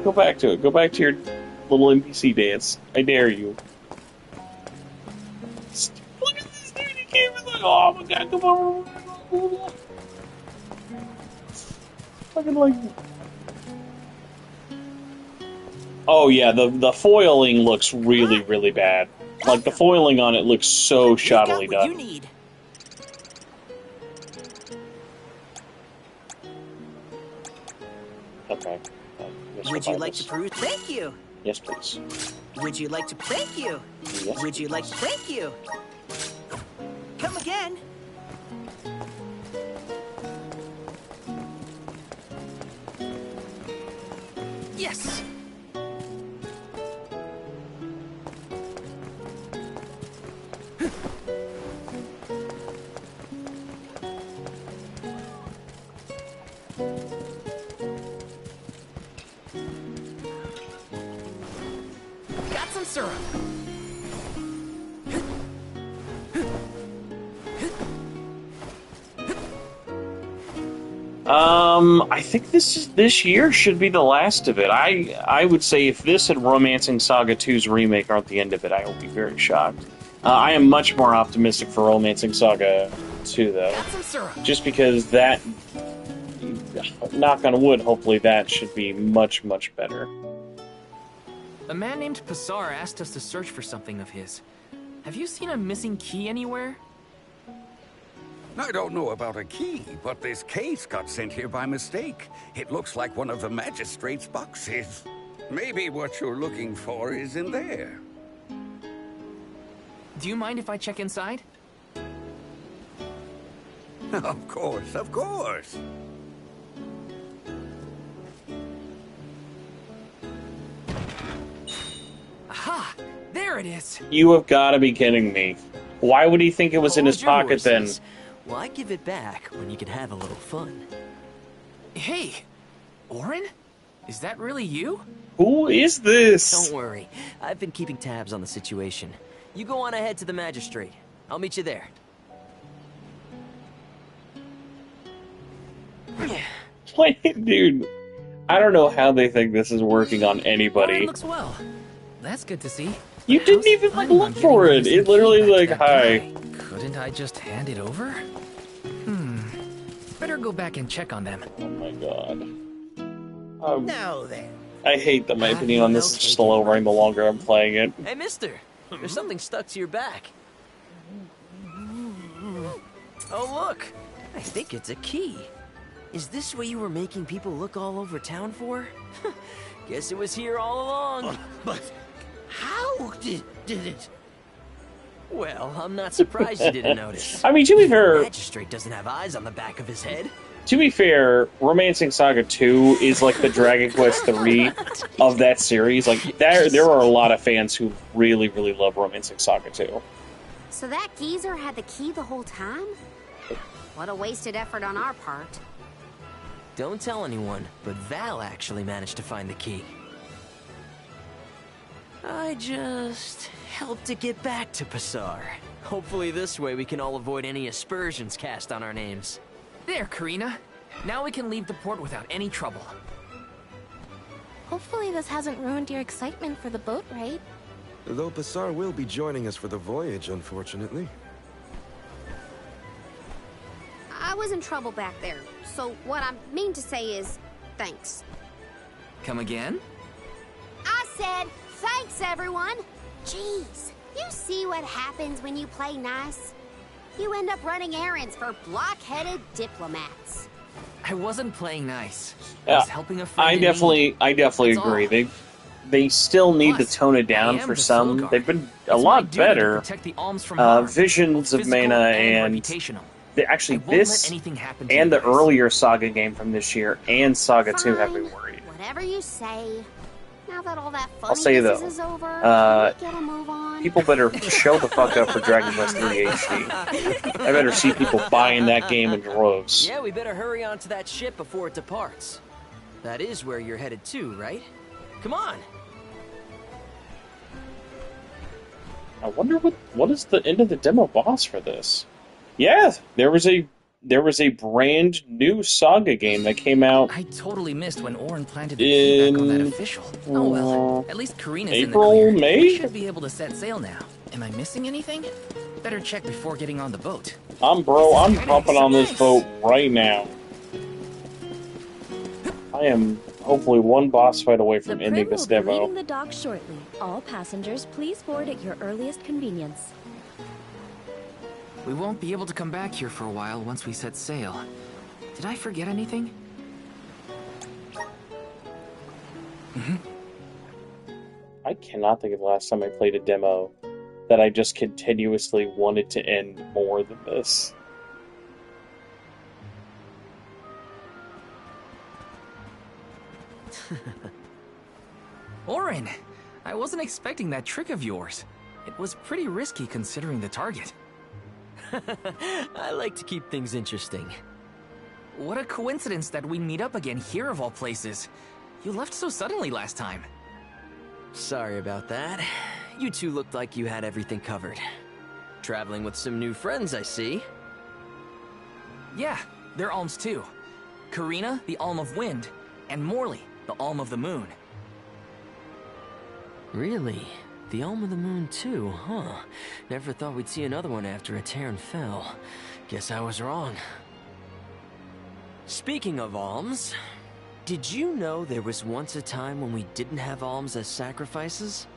Go back to it. Go back to your little NPC dance. I dare you. Look at this dude. He can't be like, oh my god, come on. Fucking like... Oh yeah, the foiling looks really, really bad. Like, the foiling on it looks so shoddily done. You need. Okay. Would you like to peruse? Thank you. Yes, please. Would you like to? Thank you. Yes, Would you like to? Thank you. Come again. Yes. Got some syrup. I think this year should be the last of it. I would say if this and Romancing Saga 2's remake aren't the end of it, I will be very shocked. I am much more optimistic for Romancing Saga 2, though. Got some syrup. Just because that, knock on wood, hopefully that should be much, much better. A man named Passar asked us to search for something of his. Have you seen a missing key anywhere? I don't know about a key, but this case got sent here by mistake. It looks like one of the magistrate's boxes. Maybe what you're looking for is in there. Do you mind if I check inside? Of course, of course. Aha! There it is! You have got to be kidding me. Why would he think it was in his Hold your pocket then? horses. Why give it back when you can have a little fun? Hey! Orin? Is that really you? Who is this? Don't worry. I've been keeping tabs on the situation. You go on ahead to the magistrate. I'll meet you there. Wait, dude. I don't know how they think this is working on Orin anybody. looks well. That's good to see. You But didn't how's even planning look on for getting it. the It missing literally key back like, to that hi. guy? Couldn't I just hand it over? Better go back and check on them. Oh my god. Now then. I hate that my opinion on this is just lowering the longer I'm playing it. Hey, mister. There's something stuck to your back. Oh, look. I think it's a key. Is this what you were making people look all over town for? Guess it was here all along. But how did it? Well, I'm not surprised you didn't notice. I mean, to be The fair, magistrate doesn't have eyes on the back of his head. Romancing Saga 2 is like the Dragon Quest 3 of that series. Like, there are a lot of fans who really, really love Romancing Saga 2. So that geezer had the key the whole time? What a wasted effort on our part. Don't tell anyone, but Val actually managed to find the key. I just helped to get back to Passar. Hopefully this way we can all avoid any aspersions cast on our names. There, Karina. Now we can leave the port without any trouble. Hopefully this hasn't ruined your excitement for the boat ride. Though Passar will be joining us for the voyage, unfortunately. I was in trouble back there, so what I mean to say is, thanks. Come again? I said, thanks everyone! Jeez, you see what happens when you play nice? You end up running errands for block-headed diplomats. I wasn't playing nice. I Yeah, was helping a friend I in definitely need. That's agree. all. They still need Plus, to tone it I down am for the some. Soul They've been Guard. a It's lot my duty to better. protect the alms from harm, Visions both of physical Mana and and reputational. actually I won't let this anything happen to and you the guys. earlier Saga game from this year and Saga 2 have me Fine. worried. Whatever you say. Now that all that I'll funny say business though, is over, can we get a move on? people better show the fuck up for Dragon Quest 3 HD. I better see people buying that game in droves. Yeah, we better hurry on to that ship before it departs. That is where you're headed to, right? Come on! I wonder what is the end of the demo boss for this? Yeah, there was a brand new Saga game that came out. I totally missed when Orin planted the key back on that official. Oh well, at least Karina's in the April, clear. May? We should be able to set sail now. Am I missing anything? Better check before getting on the boat. I'm hopping on this boat right now. I am hopefully one boss fight away from The ending Prim this will be demo. leaving the dock shortly. All passengers, please board at your earliest convenience. We won't be able to come back here for a while once we set sail. Did I forget anything? I cannot think of the last time I played a demo that I just continuously wanted to end more than this. Orin! I wasn't expecting that trick of yours. It was pretty risky considering the target. I like to keep things interesting. What a coincidence that we meet up again here of all places. You left so suddenly last time. Sorry about that. You two looked like you had everything covered. Traveling with some new friends, I see. Yeah, they're alms too. Karina, the Alm of Wind, and Morley, the Alm of the Moon. Really? The Alm of the Moon too, huh? Never thought we'd see another one after a Terran fell. Guess I was wrong. Speaking of alms, did you know there was once a time when we didn't have alms as sacrifices?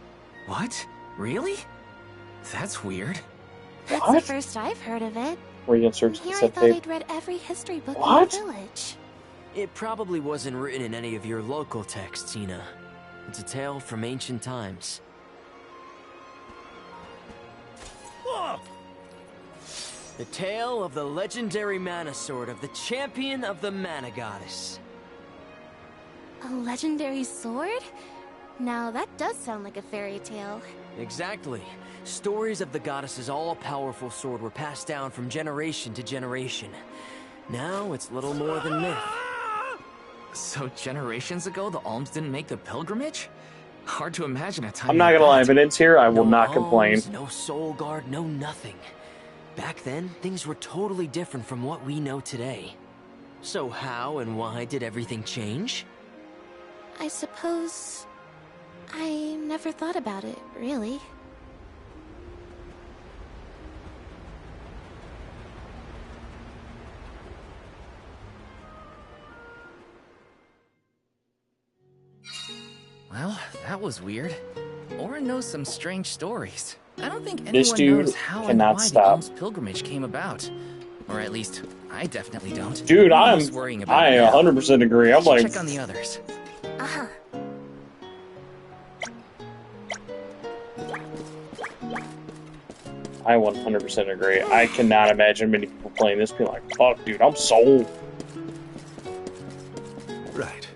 What? Really? That's weird. That's the first I've heard of it. Radiant search Here I cassette thought tape. I'd read every history book What? in the village. It probably wasn't written in any of your local texts, Tina. It's a tale from ancient times. The tale of the legendary Mana Sword of the champion of the Mana Goddess. A legendary sword? Now that does sound like a fairy tale. Exactly. Stories of the goddess's all-powerful sword were passed down from generation to generation. Now it's little more than myth. So generations ago, the alms didn't make the pilgrimage? Hard to imagine a time. I'm not like gonna lie, that. evidence here, I will No not complain. alms, no soul guard, no nothing. Back then, things were totally different from what we know today. So how and why did everything change? I suppose... I never thought about it, really. Well, that was weird. Orin knows some strange stories. I don't think This anyone dude knows how and cannot why stop. the alms pilgrimage came about. Or at least, I definitely don't. Dude, I'm just worrying about I it now. 100% agree. I'm Should like, check on the others. Uh-huh. I 100% agree. I cannot imagine many people playing this being like, fuck, dude, I'm sold. Right.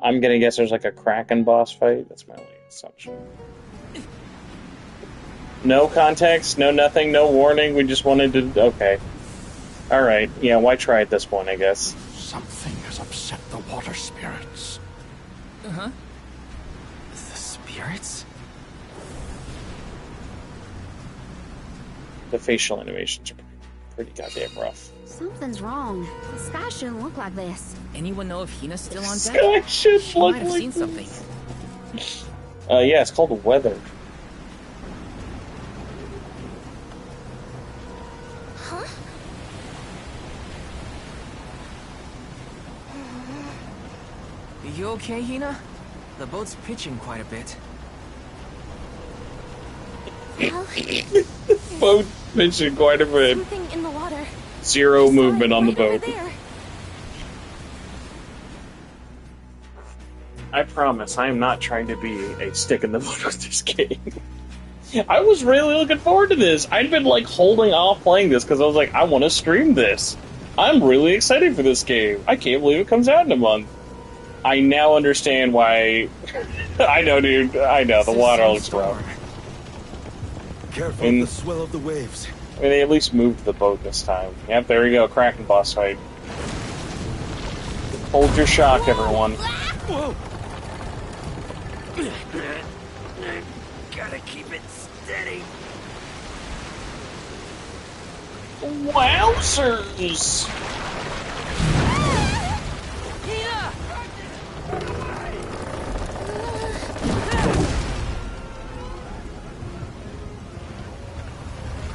I'm gonna guess there's like a Kraken boss fight. That's my only assumption. No context, no nothing, no warning. We just wanted to. Okay. Alright. Yeah, why try at this point, I guess? Something has upset the water spirits. Uh-huh. The spirits? The facial animations are pretty goddamn rough. Something's wrong. The sky shouldn't look like this. Anyone know if Hina's still on deck? Sky should She look might have like seen this. something. Yeah, it's called weather. Huh? You okay, Hina? The boat's pitching quite a bit. Well, Boat mentioned quite a bit. something in the water. Zero I saw movement it on the right over boat. there. I promise, I am not trying to be a stick in the mud with this game. I was really looking forward to this. I'd been like holding off playing this because I was like, I want to stream this. I'm really excited for this game. I can't believe it comes out in a month. I now understand why. I know, dude. I know the water looks rough. Careful of the swell of the waves. I mean, they at least moved the boat this time. Yep, there we go. Kraken boss fight. Hold your shock, everyone. Whoa! Gotta keep it steady. Wowzers!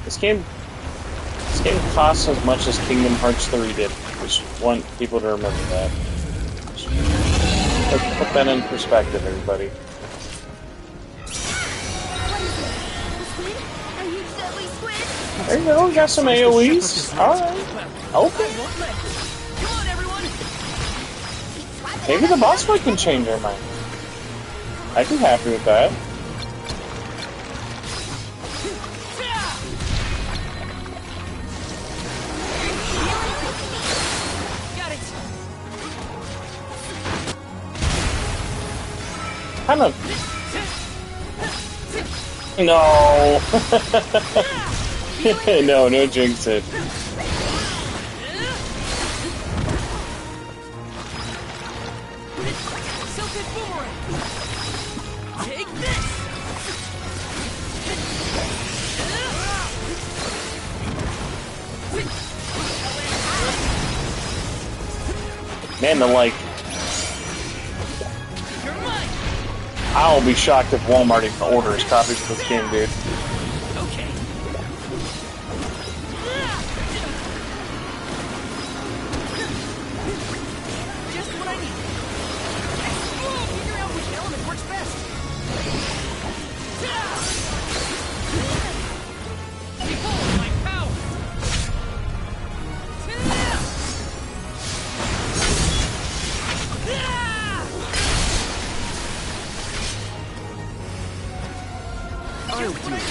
This game costs as much as Kingdom Hearts 3 did. Just want people to remember that. Put that in perspective, everybody. There you go, we got some AoEs. Alright. Okay. Maybe the boss fight can change our mind. I'd be happy with that. Kind of. No. no jinx it. Take this. Man, the like. I'll be shocked if Walmart even orders copies of this game, dude. Okay. Just what I need. Figure out which element works best. Behold my power. I'll do it.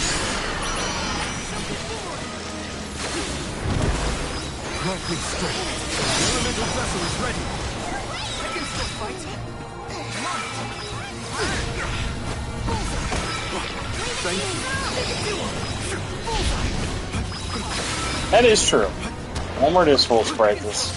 Grant me strength. The elemental vessel is ready. I can still fight. Thank you. That is true. Walmart is full of surprises.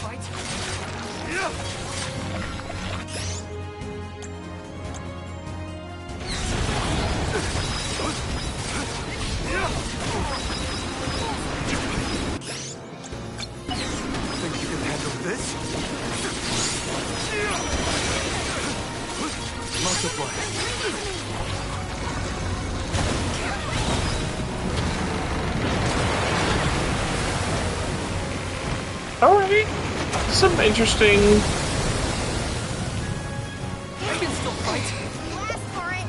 Think you can handle this? Multiply. Alright. Some interesting. I can still fight. Ask for it.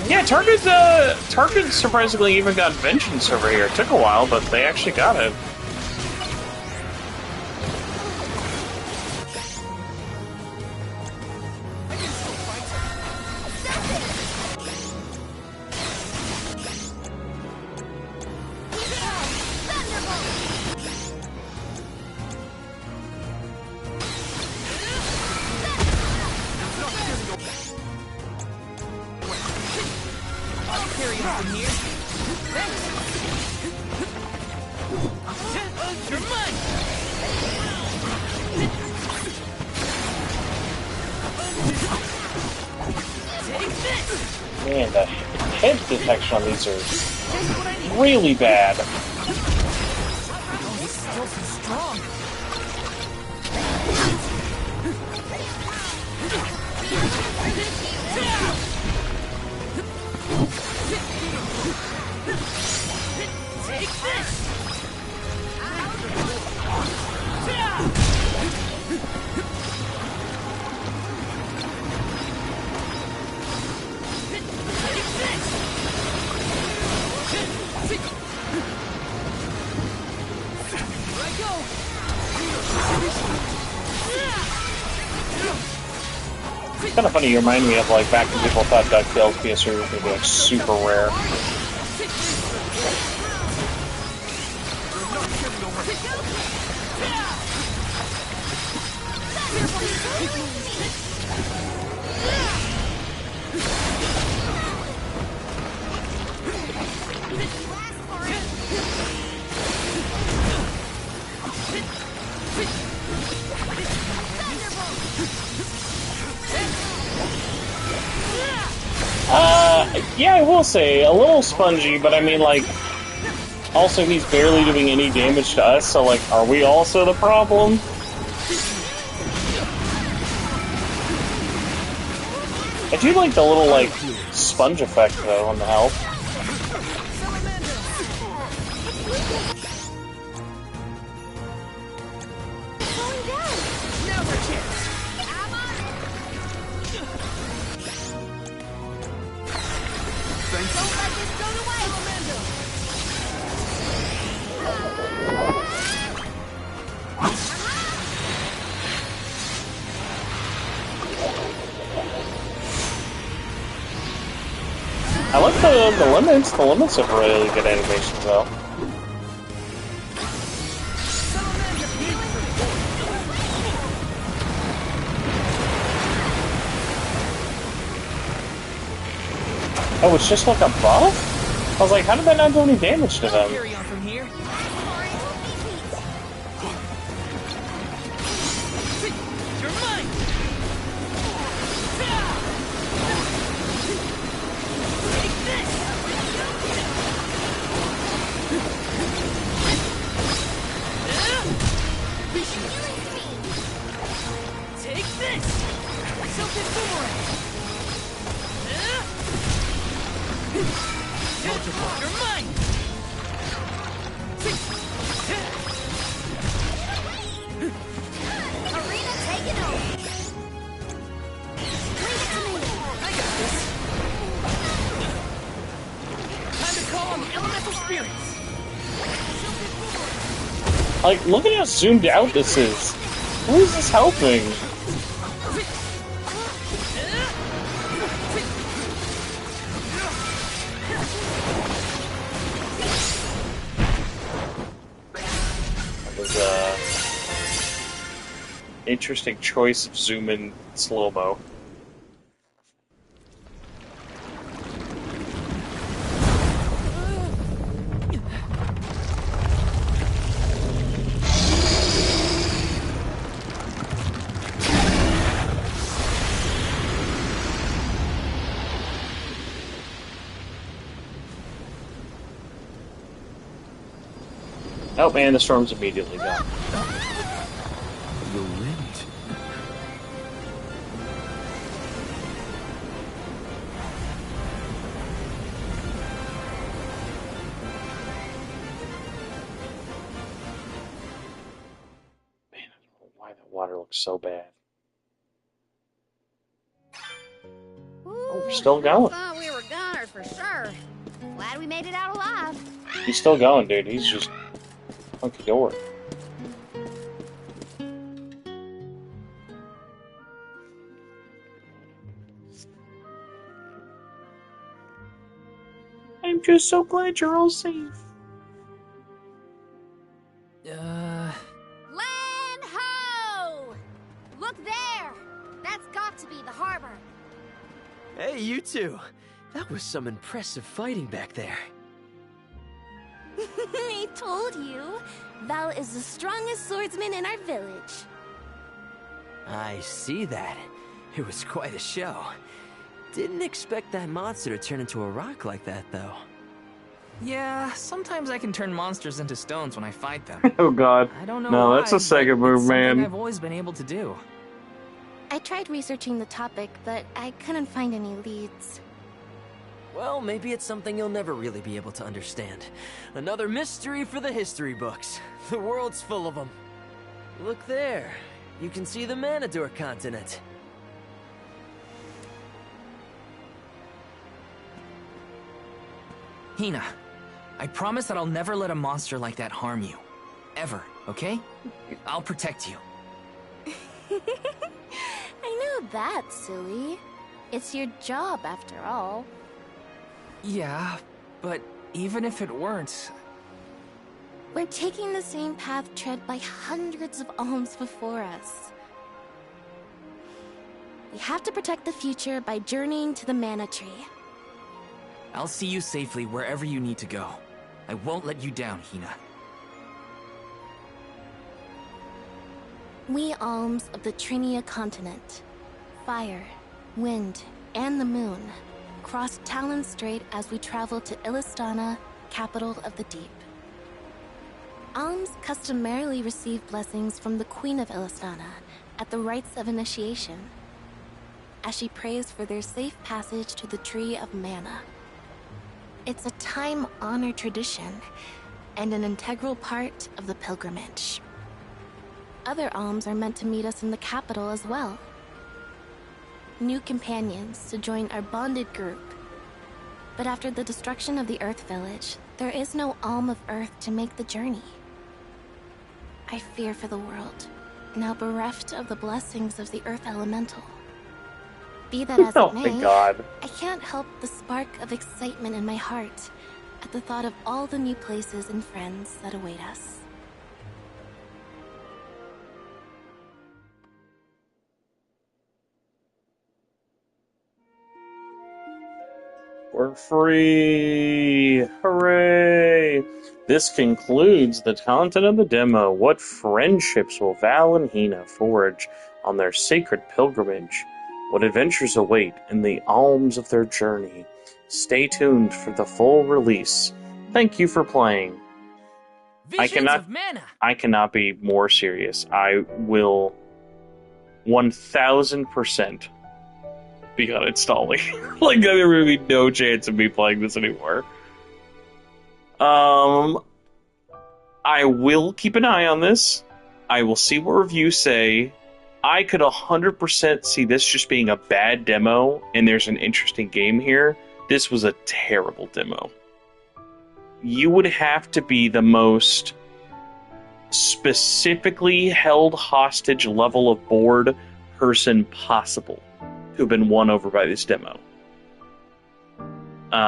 Yeah, Target surprisingly even got vengeance over here. It took a while, but they actually got it. Carry us in here. Thanks. hit detection on these are really bad. He's still so strong. Take this! It's kind of funny, you remind me of like back when people thought DuckTales PS3 was going to be like super rare. Yeah, I will say, a little spongy, but I mean, like, also he's barely doing any damage to us, so, like, are we also the problem? I do like the little, like, sponge effect, though, on the health. I like the limits. The limits have really good animations, though. Oh, it's just like a buff? I was like, how did that not do any damage to them? Carry on from here. You're mine. Take this. Take this. Silken boomerang. You're mine. Arena taking over. Leave it to me. I got this. Time to call on the elemental spirits. Like, look at how zoomed out this is. Who is this helping? Interesting choice of zoom in slow-mo. Oh man, the storm's immediately gone. The wind. Man, I don't know why the water looks so bad. Oh, we're still going. Thought we were goners for sure. Glad we made it out alive. He's still going, dude. He's just hunky dory. I'm just so glad you're all safe. Len Ho! Look there! That's got to be the harbor. Hey, you two. That was some impressive fighting back there. I told you. Val is the strongest swordsman in our village. I see that. It was quite a show. Didn't expect that monster to turn into a rock like that, though. Yeah, sometimes I can turn monsters into stones when I fight them. Oh god. I don't know no, why, that's a Sega but move, it's something man. I've always been able to do. I tried researching the topic, but I couldn't find any leads. Well, maybe it's something you'll never really be able to understand. Another mystery for the history books. The world's full of them. Look there. You can see the Manador continent. Hina, I promise that I'll never let a monster like that harm you. Ever, okay? I'll protect you. I know that, silly. It's your job, after all. Yeah, but even if it weren't... We're taking the same path tread by hundreds of alms before us. We have to protect the future by journeying to the Mana Tree. I'll see you safely wherever you need to go. I won't let you down, Hina. We alms of the Trinia continent, fire, wind, and the moon, cross Talon Strait as we travel to Illistana, capital of the deep. Alms customarily receive blessings from the Queen of Illistana at the rites of initiation, as she prays for their safe passage to the Tree of Mana. It's a time-honored tradition, and an integral part of the pilgrimage. Other alms are meant to meet us in the capital as well. New companions to join our bonded group. But after the destruction of the Earth Village, there is no alm of Earth to make the journey. I fear for the world, now bereft of the blessings of the Earth Elemental. Be that as it may, my god. I can't help the spark of excitement in my heart at the thought of all the new places and friends that await us. We're free! Hooray! This concludes the content of the demo. What friendships will Val and Hina forge on their sacred pilgrimage? What adventures await in the alms of their journey? Stay tuned for the full release. Thank you for playing. Visions of Mana! I cannot be more serious. I will 1000% be uninstalling. Like, there will be no chance of me playing this anymore. I will keep an eye on this. I will see what reviews say. I could 100% see this just being a bad demo, and there's an interesting game here. This was a terrible demo. You would have to be the most specifically held hostage level of bored person possible to have been won over by this demo.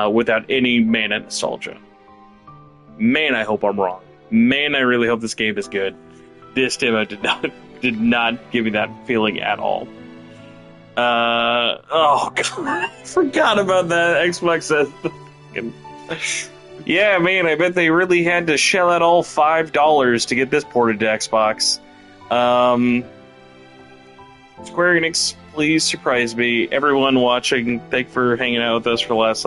Without any Mana nostalgia. Man, I hope I'm wrong. Man, I really hope this game is good. This demo did not give me that feeling at all. Oh god, I forgot about that. Xbox says, yeah, man, I bet they really had to shell out all $5 to get this ported to Xbox. Square Enix, please surprise me. Everyone watching, thank you for hanging out with us for the last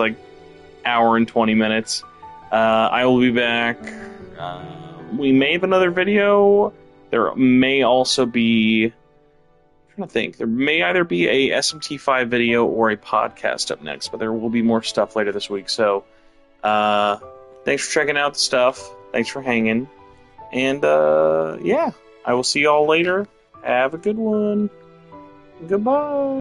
hour and 20 minutes. I will be back. We may have another video. There may also be... I'm trying to think. There may either be a SMT5 video or a podcast up next, but there will be more stuff later this week. So, thanks for checking out the stuff. Thanks for hanging. And, yeah. I will see y'all later. Have a good one. Goodbye.